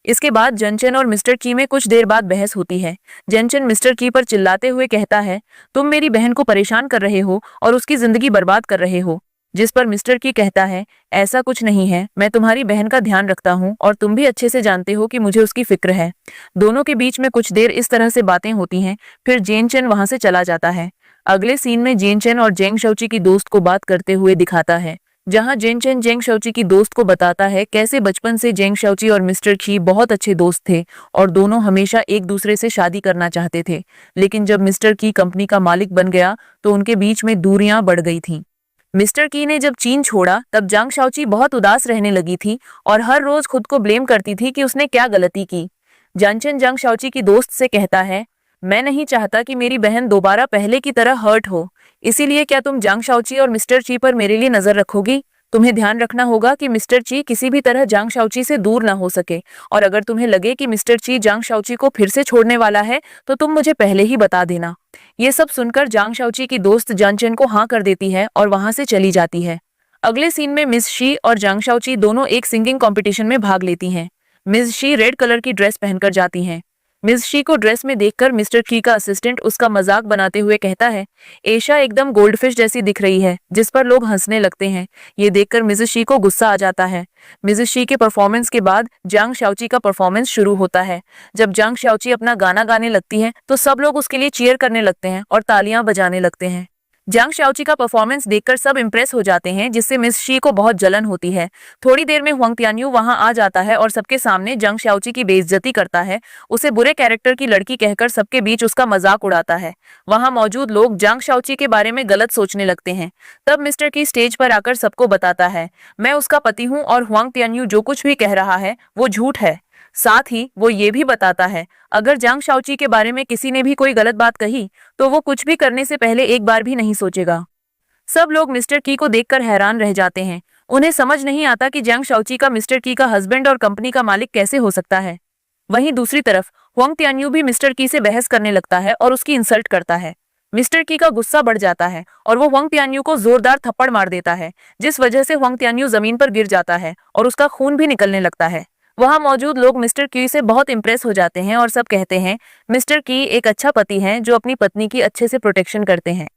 इसके बाद जंचन और मिस्टर की में कुछ देर बाद बहस होती है। जंचन मिस्टर की पर चिल्लाते हुए कहता है, तुम मेरी बहन को परेशान कर रहे हो और उसकी जिंदगी बर्बाद कर रहे हो। जिस पर मिस्टर की कहता है, ऐसा कुछ नहीं है, मैं तुम्हारी बहन का ध्यान रखता हूँ और तुम भी अच्छे से जानते हो कि मुझे उसकी फिक्र है। दोनों के बीच में कुछ देर इस तरह से बातें होती हैं, फिर जेनचन वहां से चला जाता है। अगले सीन में जेनचन और जेंग शाओची की दोस्त को बात करते हुए दिखाता है, जहां जेनचन जेंग शाओची की दोस्त को बताता है कैसे बचपन से जेंग शाओची और मिस्टर की बहुत अच्छे दोस्त थे और दोनों हमेशा एक दूसरे से शादी करना चाहते थे। लेकिन जब मिस्टर की कंपनी का मालिक बन गया तो उनके बीच में दूरियां बढ़ गई थीं। मिस्टर की ने जब चीन छोड़ा तब जांग शाओची बहुत उदास रहने लगी थी और हर रोज खुद को ब्लेम करती थी कि उसने क्या गलती की। जानचन जांग शाओची की दोस्त से कहता है, मैं नहीं चाहता कि मेरी बहन दोबारा पहले की तरह हर्ट हो, इसीलिए क्या तुम जांग शाओची और मिस्टर ची पर मेरे लिए नजर रखोगी। तुम्हें ध्यान रखना होगा कि मिस्टर ची किसी भी तरह जांग शाओची से दूर ना हो सके और अगर तुम्हें लगे कि मिस्टर ची जांग शाओची को फिर से छोड़ने वाला है तो तुम मुझे पहले ही बता देना। ये सब सुनकर जांग शाओची की दोस्त जानचन को हाँ कर देती है और वहां से चली जाती है। अगले सीन में मिस शी और जांग शाओची दोनों एक सिंगिंग कॉम्पिटिशन में भाग लेती हैं। मिस शी रेड कलर की ड्रेस पहनकर जाती हैं। मिस शी को ड्रेस में देखकर मिस्टर की का असिस्टेंट उसका मजाक बनाते हुए कहता है, एशा एकदम गोल्डफिश जैसी दिख रही है, जिस पर लोग हंसने लगते हैं। ये देखकर मिसेस शी को गुस्सा आ जाता है। मिसेस शी के परफॉर्मेंस के बाद जांग शाओची का परफॉर्मेंस शुरू होता है। जब जांग शाओची अपना गाना गाने लगती है तो सब लोग उसके लिए चीयर करने लगते हैं और तालियां बजाने लगते हैं। जांग शाओची का परफॉर्मेंस देखकर सब इम्प्रेस हो जाते हैं, जिससे मिस शी को बहुत जलन होती है। थोड़ी देर में हुआंग तियान्यू वहां आ जाता है और सबके सामने जांग शाओची की बेइज्जती करता है। उसे बुरे कैरेक्टर की लड़की कहकर सबके बीच उसका मजाक उड़ाता है। वहां मौजूद लोग जांग शाओची के बारे में गलत सोचने लगते हैं। तब मिस्टर की स्टेज पर आकर सबको बताता है, मैं उसका पति हूँ और हुआंग तियान्यू जो कुछ भी कह रहा है वो झूठ है। साथ ही वो ये भी बताता है, अगर जांग शाओची के बारे में किसी ने भी कोई गलत बात कही तो वो कुछ भी करने से पहले एक बार भी नहीं सोचेगा। सब लोग मिस्टर की को देखकर हैरान रह जाते हैं। उन्हें समझ नहीं आता कि जांग शाओची का मिस्टर की का हस्बैंड और कंपनी का मालिक कैसे हो सकता है। वहीं दूसरी तरफ हुआंग तियान्यू भी मिस्टर की से बहस करने लगता है और उसकी इंसल्ट करता है। मिस्टर की का गुस्सा बढ़ जाता है और वो हुआंग तियान्यू को जोरदार थप्पड़ मार देता है, जिस वजह से हुआंग तियान्यू जमीन पर गिर जाता है और उसका खून भी निकलने लगता है। वहां मौजूद लोग मिस्टर की से बहुत इंप्रेस हो जाते हैं और सब कहते हैं, मिस्टर की एक अच्छा पति हैं जो अपनी पत्नी की अच्छे से प्रोटेक्शन करते हैं।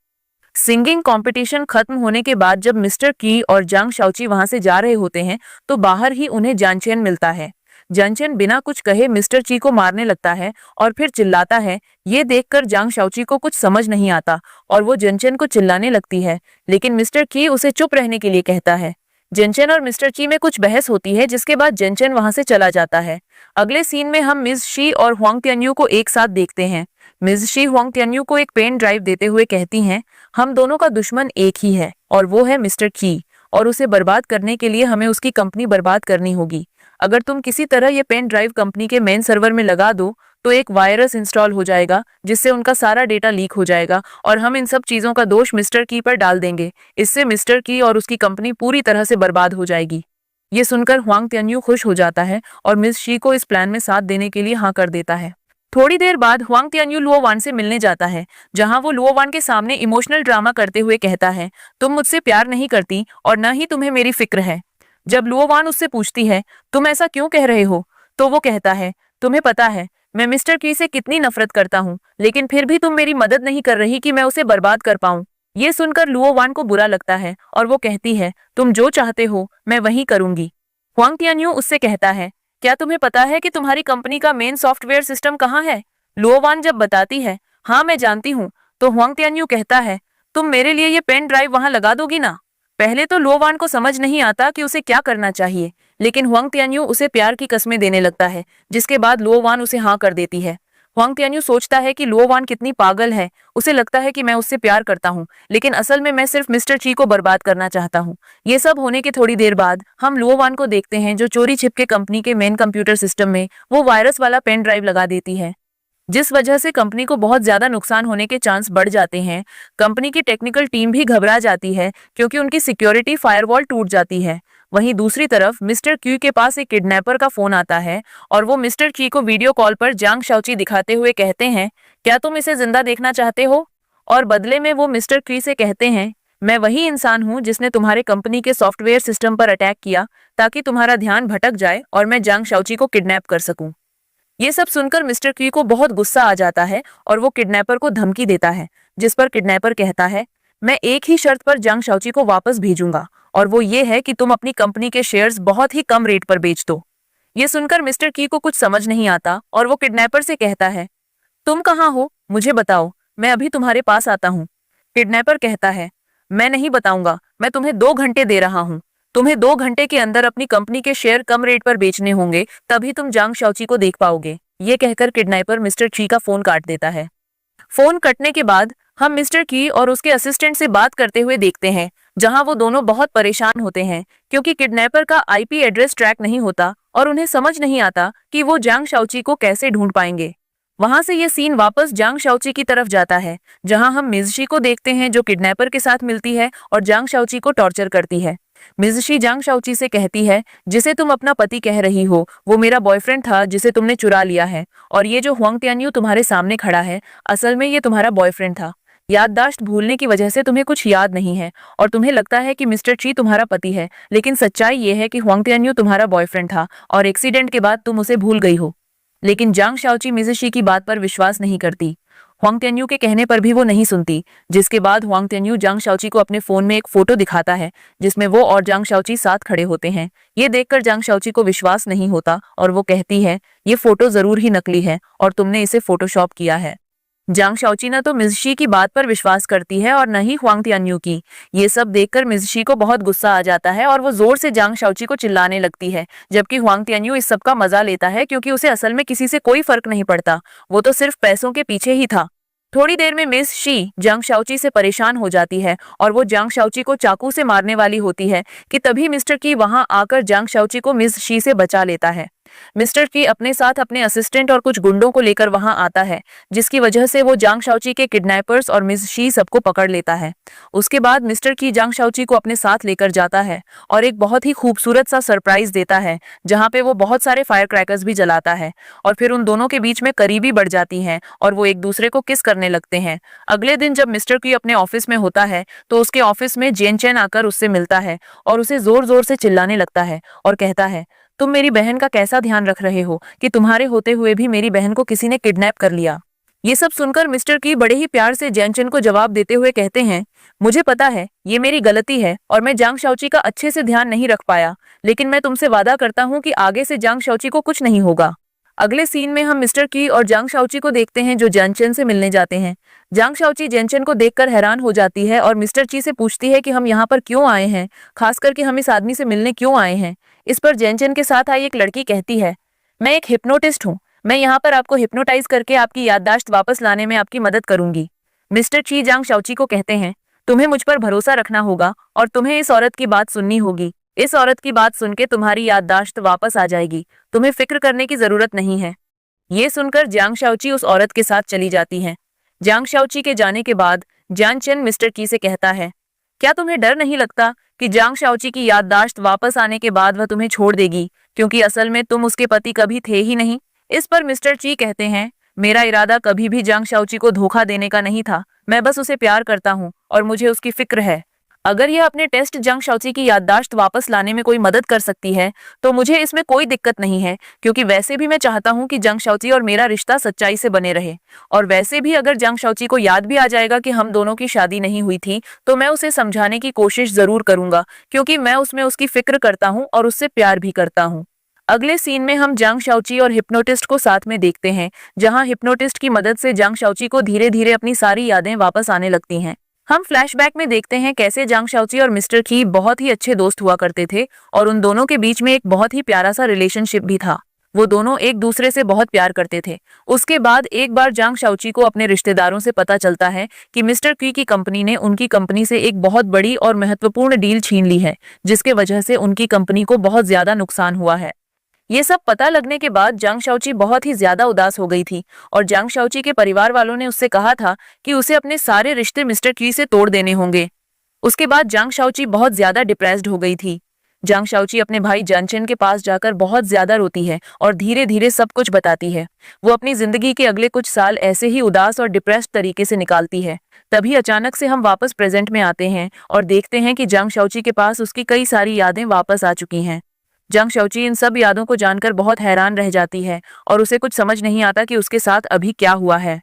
सिंगिंग कंपटीशन खत्म होने के बाद जब मिस्टर की और जांग शाओची वहां से जा रहे होते हैं तो बाहर ही उन्हें जानचेन मिलता है। जानचेन बिना कुछ कहे मिस्टर ची को मारने लगता है और फिर चिल्लाता है। ये देखकर जांग शाओची को कुछ समझ नहीं आता और वो जानचेन को चिल्लाने लगती है, लेकिन मिस्टर की उसे चुप रहने के लिए कहता है। जेनचेन और मिस्टर ची में कुछ बहस होती है, जिसके बाद जेनचेन वहां से चला जाता है। अगले सीन में हम मिस शी और हुआंग तियान्यू को एक साथ देखते हैं। मिस शी हुआंग तियान्यू को एक पेन ड्राइव देते हुए कहती हैं, हम दोनों का दुश्मन एक ही है और वो है मिस्टर की, और उसे बर्बाद करने के लिए हमें उसकी कंपनी बर्बाद करनी होगी। अगर तुम किसी तरह ये पेन ड्राइव कंपनी के मेन सर्वर में लगा दो तो एक वायरस इंस्टॉल हो जाएगा, जिससे उनका सारा डेटा लीक हो जाएगा और हम इन सब चीजों का दोष मिस्टर की पर डाल देंगे। इससे मिस्टर की और उसकी कंपनी पूरी तरह से बर्बाद हो जाएगी। ये सुनकर हुआंग तियान्यू खुश हो जाता है और मिस शी को इस प्लान में साथ देने के लिए हाँ कर देता है। थोड़ी देर बाद हुआंग तियान्यू लुओ वान से मिलने जाता है, जहां वो लुओ वान के सामने इमोशनल ड्रामा करते हुए कहता है, तुम मुझसे प्यार नहीं करती और न ही तुम्हें मेरी फिक्र है। जब लुओ वान उससे पूछती है, तुम ऐसा क्यों कह रहे हो, तो वो कहता है, तुम्हें पता है मैं मिस्टर की से कितनी नफरत करता हूँ, लेकिन फिर भी तुम मेरी मदद नहीं कर रही कि मैं उसे बर्बाद कर पाऊं। ये सुनकर लुओ वान को बुरा लगता है और वो कहती है, तुम जो चाहते हो मैं वही करूंगी। हुआंग तियान्यू उससे कहता है, क्या तुम्हें पता है कि तुम्हारी कंपनी का मेन सॉफ्टवेयर सिस्टम कहाँ है? लुओ वान जब बताती है, हाँ मैं जानती हूँ, तो हुआंग तियान्यू कहता है, तुम मेरे लिए ये पेन ड्राइव वहां लगा दोगी ना? पहले तो लुओ वान को समझ नहीं आता कि उसे क्या करना चाहिए, लेकिन हुआंग तियान्यू उसे प्यार की कस्में देने लगता है, जिसके बाद लुओ वान उसे हाँ कर देती है। हुआंग तियान्यू सोचता है कि लुओ वान कितनी पागल है, उसे लगता है कि मैं उससे प्यार करता हूँ, लेकिन असल में मैं सिर्फ मिस्टर ची को बर्बाद करना चाहता हूँ। ये सब होने के थोड़ी देर बाद हम लुओ वान को देखते हैं, जो चोरी छिपके कंपनी के मेन कंप्यूटर सिस्टम में वो वायरस वाला पेन ड्राइव लगा देती है, जिस वजह से कंपनी को बहुत ज्यादा नुकसान होने के चांस बढ़ जाते हैं। कंपनी की टेक्निकल टीम भी घबरा जाती है क्योंकि उनकी सिक्योरिटी फायरवॉल टूट जाती है। वहीं दूसरी तरफ मिस्टर क्यू के पास एक किडनैपर का फोन आता है और वो मिस्टर की को वीडियो कॉल पर जांग शाओची दिखाते हुए कहते हैं, क्या तुम इसे जिंदा देखना चाहते हो? और बदले में वो मिस्टर क्यू से कहते हैं, मैं वही इंसान हूँ जिसने तुम्हारे कंपनी के सॉफ्टवेयर सिस्टम पर अटैक किया ताकि तुम्हारा ध्यान भटक जाए और मैं जांग शाओची को किडनैप कर सकूं। ये सब सुनकर मिस्टर क्यू को बहुत गुस्सा आ जाता है और वो किडनैपर को धमकी देता है, जिस पर किडनैपर कहता है, मैं एक ही शर्त पर जांग शाओची को वापस भेजूंगा और वो ये है कि तुम अपनी कंपनी के शेयर्स बहुत ही कम रेट पर बेच दो। ये सुनकर मिस्टर की को कुछ समझ नहीं आता और वो किडनैपर से कहता है, तुम कहाँ हो, मुझे बताओ, मैं अभी तुम्हारे पास आता हूँ। किडनैपर कहता है, मैं नहीं बताऊंगा, मैं तुम्हें 2 घंटे दे रहा हूँ। तुम्हें 2 घंटे के अंदर अपनी कंपनी के शेयर कम रेट पर बेचने होंगे, तभी तुम जांग शाओची को देख पाओगे। ये कहकर किडनैपर मिस्टर ची का फोन काट देता है। फोन कटने के बाद हम मिस्टर की और उसके असिस्टेंट से बात करते हुए देखते हैं, जहां वो दोनों बहुत परेशान होते हैं क्योंकि किडनैपर का आईपी एड्रेस ट्रैक नहीं होता और उन्हें समझ नहीं आता कि वो जांग शाओची को कैसे ढूंढ पाएंगे। वहां से ये सीन वापस जांग शाओची की तरफ जाता है, जहां हम मिज़शी को देखते हैं जो किडनैपर के साथ मिलती है और जांग शाओची को टॉर्चर करती है। मिज़शी जांग शाओची से कहती है, जिसे तुम अपना पति कह रही हो वो मेरा बॉयफ्रेंड था जिसे तुमने चुरा लिया है, और ये जो हुआंग तियान्यू तुम्हारे सामने खड़ा है असल में ये तुम्हारा बॉयफ्रेंड था। याददाश्त भूलने की वजह से तुम्हें कुछ याद नहीं है और तुम्हें लगता है कि मिस्टर ची तुम्हारा पति है, लेकिन सच्चाई ये है कि हुआंग तियान्यू तुम्हारा बॉयफ्रेंड था और एक्सीडेंट के बाद तुम उसे भूल गई हो। लेकिन जांग शाओची मिसेस शी की बात पर विश्वास नहीं करती। हुआंग टेन्यू के कहने पर भी वो नहीं सुनती, जिसके बाद हुआंग टेन्यू जांग शाओची को अपने फोन में एक फोटो दिखाता है जिसमें वो और जांग शाओची साथ खड़े होते हैं। ये देखकर जांग शाओची को विश्वास नहीं होता और वो कहती है, ये फोटो जरूर ही नकली है और तुमने इसे फोटोशॉप किया है। जांग शाओची न तो मिस शी की बात पर विश्वास करती है और न ही हुआंग तियान्यू की। ये सब देखकर मिस शी को बहुत गुस्सा आ जाता है और वो जोर से जांग शाओची को चिल्लाने लगती है, जबकि हुआंग तियान्यू इस सब का मजा लेता है क्योंकि उसे असल में किसी से कोई फर्क नहीं पड़ता, वो तो सिर्फ पैसों के पीछे ही था। थोड़ी देर में मिस शी जांग शाओची से परेशान हो जाती है और वो जांग शाओची को चाकू से मारने वाली होती है कि तभी मिस्टर की वहां आकर जांग शाओची को मिस शी से बचा लेता है। मिस्टर की अपने साथ अपने असिस्टेंट और कुछ गुंडों को लेकर वहां आता है, जिसकी वजह से वो जांग शाओची के किडनैपर्स और मिस शी सबको पकड़ लेता है। उसके बाद मिस्टर की जांग शाओची को अपने साथ लेकर जाता है और एक बहुत ही खूबसूरत सा सरप्राइज देता है, जहां पे वो बहुत सारे फायर क्रैकर्स भी जलाता है और फिर उन दोनों के बीच में करीबी बढ़ जाती हैं और वो एक दूसरे को किस करने लगते हैं। अगले दिन जब मिस्टर की अपने ऑफिस में होता है तो उसके ऑफिस में जेन चेन आकर उससे मिलता है और उसे जोर जोर से चिल्लाने लगता है और कहता है, तुम मेरी बहन का कैसा ध्यान रख रहे हो कि तुम्हारे होते हुए भी मेरी बहन को किसी ने किडनैप कर लिया। ये सब सुनकर मिस्टर की बड़े ही प्यार से जैनचन को जवाब देते हुए कहते हैं, मुझे पता है ये मेरी गलती है और मैं जांग शाओची का अच्छे से ध्यान नहीं रख पाया, लेकिन मैं तुमसे वादा करता हूँ कि आगे से जांग शाओची को कुछ नहीं होगा। अगले सीन में हम मिस्टर की और जांग शाओची को देखते हैं जो जैनचन से मिलने जाते हैं। जांग शाओची जैनचन को देखकर हैरान हो जाती है और मिस्टर ची से पूछती है कि हम यहाँ पर क्यों आए हैं, खास करके हम इस आदमी से मिलने क्यों आए हैं। इस पर जैनचन के साथ आई एक लड़की कहती है, मैं एक हिप्नोटिस्ट हूँ, मैं यहाँ पर आपको हिप्नोटाइज करके आपकी याददाश्त वापस लाने में आपकी मदद करूंगी। मिस्टर ची जांग शाओची को कहते हैं, तुम्हें मुझ पर भरोसा रखना होगा और तुम्हें इस औरत की बात सुननी होगी। इस औरत की बात सुन के तुम्हारी याददाश्त वापस आ जाएगी, तुम्हें फिक्र करने की जरूरत नहीं है। ये सुनकर जांग शाओची उस औरत के साथ चली जाती हैं। जांग शाओची के जाने के बाद जान चेन मिस्टर की से कहता है, क्या तुम्हें डर नहीं लगता कि जांग शाओची की याददाश्त वापस आने के बाद वह तुम्हें छोड़ देगी, क्योंकि असल में तुम उसके पति कभी थे ही नहीं। इस पर मिस्टर ची कहते हैं, मेरा इरादा कभी भी जांग शाओची को धोखा देने का नहीं था, मैं बस उसे प्यार करता हूँ और मुझे उसकी फिक्र है। अगर यह अपने टेस्ट जांग शाओची की याददाश्त वापस लाने में कोई मदद कर सकती है तो मुझे इसमें कोई दिक्कत नहीं है, क्योंकि वैसे भी मैं चाहता हूं कि जांग शाओची और मेरा रिश्ता सच्चाई से बने रहे। और वैसे भी अगर जांग शाओची को याद भी आ जाएगा कि हम दोनों की शादी नहीं हुई थी तो मैं उसे समझाने की कोशिश जरूर करूंगा, क्योंकि मैं उसमें उसकी फिक्र करता हूँ और उससे प्यार भी करता हूँ। अगले सीन में हम जांग शाओची और हिप्नोटिस्ट को साथ में देखते हैं, जहां हिप्नोटिस्ट की मदद से जांग शाओची को धीरे धीरे अपनी सारी यादें वापस आने लगती हैं। हम फ्लैशबैक में देखते हैं कैसे जांग शाओची और मिस्टर की बहुत ही अच्छे दोस्त हुआ करते थे और उन दोनों के बीच में एक बहुत ही प्यारा सा रिलेशनशिप भी था। वो दोनों एक दूसरे से बहुत प्यार करते थे। उसके बाद एक बार जांग शाओची को अपने रिश्तेदारों से पता चलता है कि मिस्टर की कंपनी ने उनकी कंपनी से एक बहुत बड़ी और महत्वपूर्ण डील छीन ली है, जिसके वजह से उनकी कंपनी को बहुत ज्यादा नुकसान हुआ है। ये सब पता लगने के बाद जांग शाओची बहुत ही ज्यादा उदास हो गई थी और जांग शाओची के परिवार वालों ने उससे कहा था कि उसे अपने सारे रिश्ते मिस्टर की से तोड़ देने होंगे। उसके बाद जांग शाओची बहुत ज्यादा डिप्रेस्ड हो गई थी। जांग शाओची अपने भाई जानचेन के पास जाकर बहुत ज्यादा रोती है और धीरे धीरे सब कुछ बताती है। वो अपनी जिंदगी के अगले कुछ साल ऐसे ही उदास और डिप्रेस्ड तरीके से निकालती है। तभी अचानक से हम वापस प्रेजेंट में आते हैं और देखते हैं कि जांग शाओची के पास उसकी कई सारी यादें वापस आ चुकी हैं। जांग शाओची इन सब यादों को जानकर बहुत हैरान रह जाती है और उसे कुछ समझ नहीं आता कि उसके साथ अभी क्या हुआ है।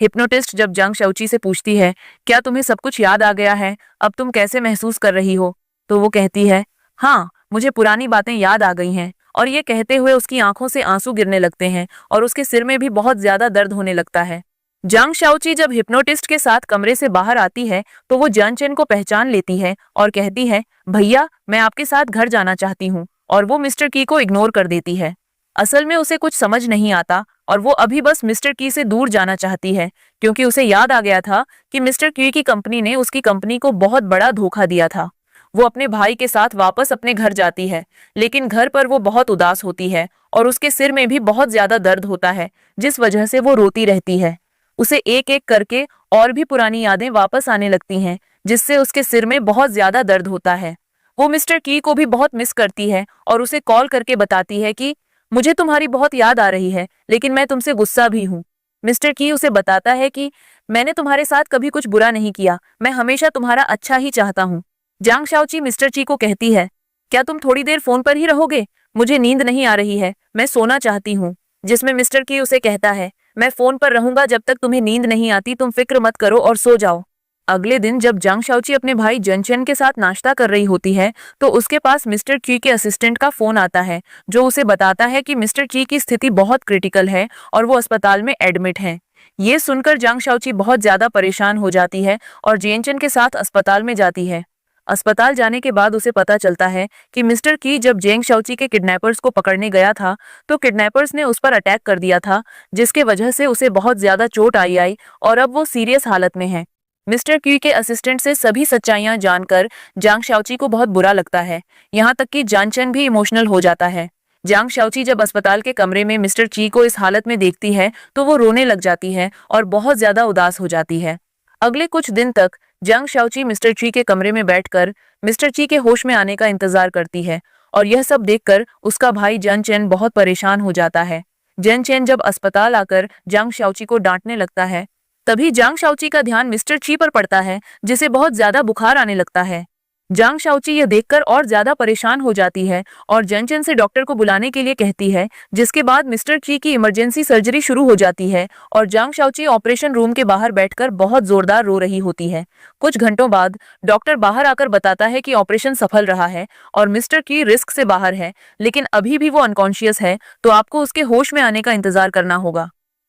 हिप्नोटिस्ट जब जांग शाओची से पूछती है, क्या तुम्हें सब कुछ याद आ गया है, अब तुम कैसे महसूस कर रही हो, तो वो कहती है, हाँ मुझे पुरानी बातें याद आ गई हैं। और ये कहते हुए उसकी आंखों से आंसू गिरने लगते हैं और उसके सिर में भी बहुत ज्यादा दर्द होने लगता है। जांग शाओची जब हिप्नोटिस्ट के साथ कमरे से बाहर आती है तो वो जानचेन को पहचान लेती है और कहती है, भैया मैं आपके साथ घर जाना चाहती हूँ, और वो मिस्टर की को इग्नोर कर देती है। असल में उसे कुछ समझ नहीं आता और वो अभी बस मिस्टर की से दूर जाना चाहती है, क्योंकि उसे याद आ गया था कि मिस्टर की कंपनी ने उसकी कंपनी को बहुत बड़ा धोखा दिया था। वो अपने भाई के साथ वापस अपने घर जाती है, लेकिन घर पर वो बहुत उदास होती है और उसके सिर में भी बहुत ज्यादा दर्द होता है, जिस वजह से वो रोती रहती है। उसे एक एक करके और भी पुरानी यादें वापस आने लगती हैं, जिससे उसके सिर में बहुत ज्यादा दर्द होता है। वो मिस्टर की को भी बहुत मिस करती है और उसे कॉल करके बताती है कि मुझे तुम्हारी बहुत याद आ रही है, लेकिन मैं तुमसे गुस्सा भी हूँ। मिस्टर की उसे बताता है कि मैंने तुम्हारे साथ कभी कुछ बुरा नहीं किया, मैं हमेशा तुम्हारा अच्छा ही चाहता हूँ। जांग शाओची मिस्टर ची को कहती है, क्या तुम थोड़ी देर फोन पर ही रहोगे, मुझे नींद नहीं आ रही है, मैं सोना चाहती हूँ। जिसमें मिस्टर की उसे कहता है, मैं फोन पर रहूंगा जब तक तुम्हें नींद नहीं आती, तुम फिक्र मत करो और सो जाओ। अगले दिन जब जांग शाओची अपने भाई जनचेन के साथ नाश्ता कर रही होती है तो उसके पास मिस्टर की के असिस्टेंट का फोन आता है, जो उसे बताता है कि मिस्टर की स्थिति बहुत क्रिटिकल है और वो अस्पताल में एडमिट हैं। ये सुनकर जांग शाओची बहुत ज्यादा परेशान हो जाती है और जेनचेन के साथ अस्पताल में जाती है। अस्पताल जाने के बाद उसे पता चलता है कि मिस्टर की जब जेंग शाओची के किडनैपर्स को पकड़ने गया था तो किडनैपर्स ने उस पर अटैक कर दिया था, जिसके वजह से उसे बहुत ज्यादा चोट आई और अब वो सीरियस हालत में है। मिस्टर की के असिस्टेंट से सभी सच्चाइयां जानकर जांग शाओची को बहुत बुरा लगता है, यहाँ तक कि जानचन भी इमोशनल हो जाता है। जांग शाओची जब अस्पताल के कमरे में मिस्टर ची को इस हालत में देखती है तो वो रोने लग जाती है और बहुत ज्यादा उदास हो जाती है। अगले कुछ दिन तक जांग शाओची मिस्टर ची के कमरे में बैठकर मिस्टर ची के होश में आने का इंतजार करती है और यह सब देखकर उसका भाई जन चेन बहुत परेशान हो जाता है। जन चेन जब अस्पताल आकर जांग शाओची को डांटने लगता है तभी जांग शाओची का ध्यान मिस्टर ची पर पड़ता है, जिसे बहुत ज्यादा बुखार आने लगता है। जांग शाओची यह देखकर और ज्यादा परेशान हो जाती है और जनचन से डॉक्टर को बुलाने के लिए कहती है, जिसके बाद मिस्टर ची की इमरजेंसी सर्जरी शुरू हो जाती है और जांग शाओची ऑपरेशन रूम के बाहर बैठकर बहुत जोरदार रो रही होती है। कुछ घंटों बाद डॉक्टर बाहर आकर बताता है कि ऑपरेशन सफल रहा है और मिस्टर की रिस्क से बाहर है, लेकिन अभी भी वो अनकॉन्शियस है, तो आपको उसके होश में आने का इंतजार करना होगा।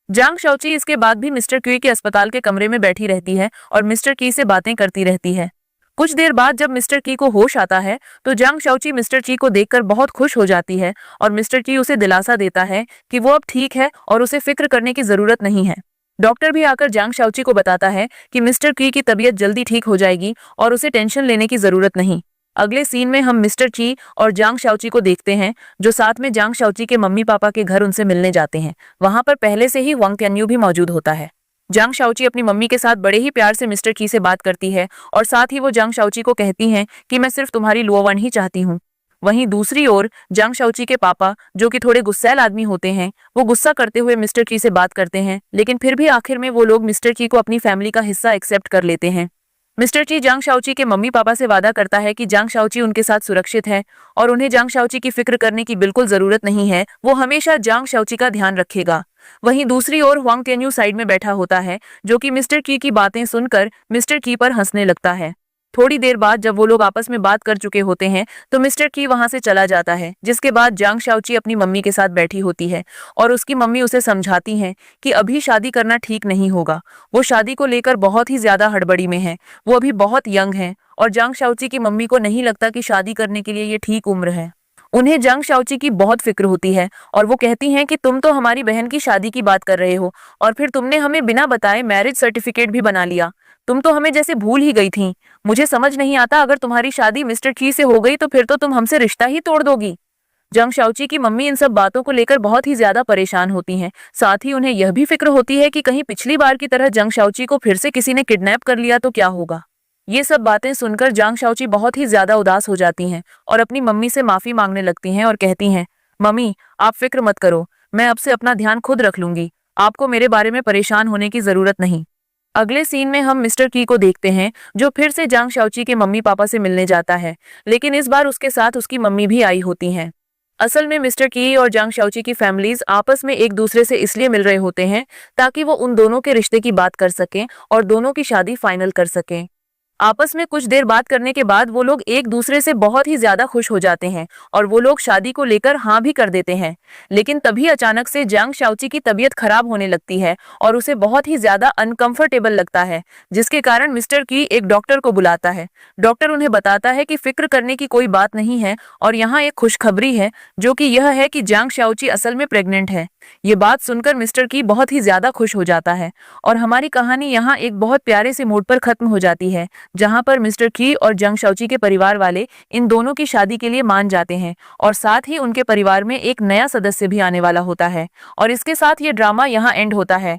जांग शाओची इसके बाद भी मिस्टर की के अस्पताल के कमरे में बैठी रहती है और मिस्टर की से बातें करती रहती है। कुछ देर बाद जब मिस्टर की को होश आता है तो जांग शाओची मिस्टर ची को देखकर बहुत खुश हो जाती है और मिस्टर ची उसे दिलासा देता है कि वो अब ठीक है और उसे फिक्र करने की जरूरत नहीं है। डॉक्टर भी आकर जांग शाओची को बताता है कि मिस्टर की तबीयत जल्दी ठीक हो जाएगी और उसे टेंशन लेने की जरूरत नहीं। अगले सीन में हम मिस्टर ची और जांग शाओची को देखते हैं, जो साथ में जांग शाओची के मम्मी पापा के घर उनसे मिलने जाते हैं। वहां पर पहले से ही वांग टिanyu भी मौजूद होता है। जांग शाओची अपनी मम्मी के साथ बड़े ही प्यार से मिस्टर की से बात करती है और साथ ही वो जांग शाओची को कहती हैं कि मैं सिर्फ तुम्हारी लुओवन ही चाहती हूँ। वहीं दूसरी ओर जांग शाओची के पापा, जो कि थोड़े गुस्सैल आदमी होते हैं, वो गुस्सा करते हुए मिस्टर की से बात करते हैं, लेकिन फिर भी आखिर में वो लोग मिस्टर की को अपनी फैमिली का हिस्सा एक्सेप्ट कर लेते हैं। मिस्टर ची जांग शाओची के मम्मी पापा से वादा करता है कि जांग शाओची उनके साथ सुरक्षित है और उन्हें जांग शाओची की फिक्र करने की बिल्कुल जरूरत नहीं है, वो हमेशा जांग शाओची का ध्यान रखेगा। वहीं दूसरी ओर वांग टिanyu साइड में बैठा होता है, जो कि मिस्टर की बातें सुनकर मिस्टर की पर हंसने लगता है। थोड़ी देर बाद जब वो लोग आपस में बात कर चुके होते हैं तो मिस्टर की वहां से चला जाता है, जिसके बाद जांग शाओची अपनी मम्मी के साथ बैठी होती है और उसकी मम्मी उसे समझाती हैं कि अभी शादी करना ठीक नहीं होगा। वो शादी को लेकर बहुत ही ज्यादा हड़बड़ी में है, वो अभी बहुत यंग है और जांग शाओची की मम्मी को नहीं लगता कि शादी करने के लिए ये ठीक उम्र है। उन्हें जांग शाओची की बहुत फिक्र होती है और वो कहती हैं कि तुम तो हमारी बहन की शादी की बात कर रहे हो और फिर तुमने हमें बिना बताए मैरिज सर्टिफिकेट भी बना लिया। तुम तो हमें जैसे भूल ही गई थी। मुझे समझ नहीं आता, अगर तुम्हारी शादी मिस्टर की से हो गई तो फिर तो तुम हमसे रिश्ता ही तोड़ दोगी। जांग शाओची की मम्मी इन सब बातों को लेकर बहुत ही ज्यादा परेशान होती हैं। साथ ही उन्हें यह भी फिक्र होती है कि कहीं पिछली बार की तरह जांग शाओची को फिर से किसी ने किडनैप कर लिया तो क्या होगा। ये सब बातें सुनकर जांग शाओची बहुत ही ज्यादा उदास हो जाती हैं और अपनी मम्मी से माफी मांगने लगती हैं और कहती हैं, मम्मी आप फिक्र मत करो, मैं अब से अपना ध्यान खुद रख लूंगी, आपको मेरे बारे में परेशान होने की जरूरत नहीं। अगले सीन में हम मिस्टर की को देखते हैं, जो फिर से जांग शाओची के मम्मी पापा से मिलने जाता है, लेकिन इस बार उसके साथ उसकी मम्मी भी आई होती हैं। असल में मिस्टर की और जांग शाओची की फैमिलीज आपस में एक दूसरे से इसलिए मिल रहे होते हैं ताकि वो उन दोनों के रिश्ते की बात कर सकें और दोनों की शादी फाइनल कर सकें। आपस में कुछ देर बात करने के बाद वो लोग एक दूसरे से बहुत ही ज्यादा खुश हो जाते हैं और वो लोग शादी को लेकर हाँ भी कर देते हैं। लेकिन तभी अचानक से जांग शाओची की तबीयत खराब होने लगती है और उसे बहुत ही ज्यादा अनकंफर्टेबल लगता है, जिसके कारण मिस्टर की एक डॉक्टर को बुलाता है। डॉक्टर उन्हें बताता है कि फिक्र करने की कोई बात नहीं है और यहाँ एक खुशखबरी है, जो कि यह है कि जांग शाओची असल में प्रेग्नेंट है। ये बात सुनकर मिस्टर की बहुत ही ज्यादा खुश हो जाता है और हमारी कहानी यहाँ एक बहुत प्यारे से मोड पर खत्म हो जाती है, जहां पर मिस्टर की और जांग शाओची के परिवार वाले इन दोनों की शादी के लिए मान जाते हैं और साथ ही उनके परिवार में एक नया सदस्य भी आने वाला होता है। और इसके साथ ये ड्रामा यहाँ एंड होता है।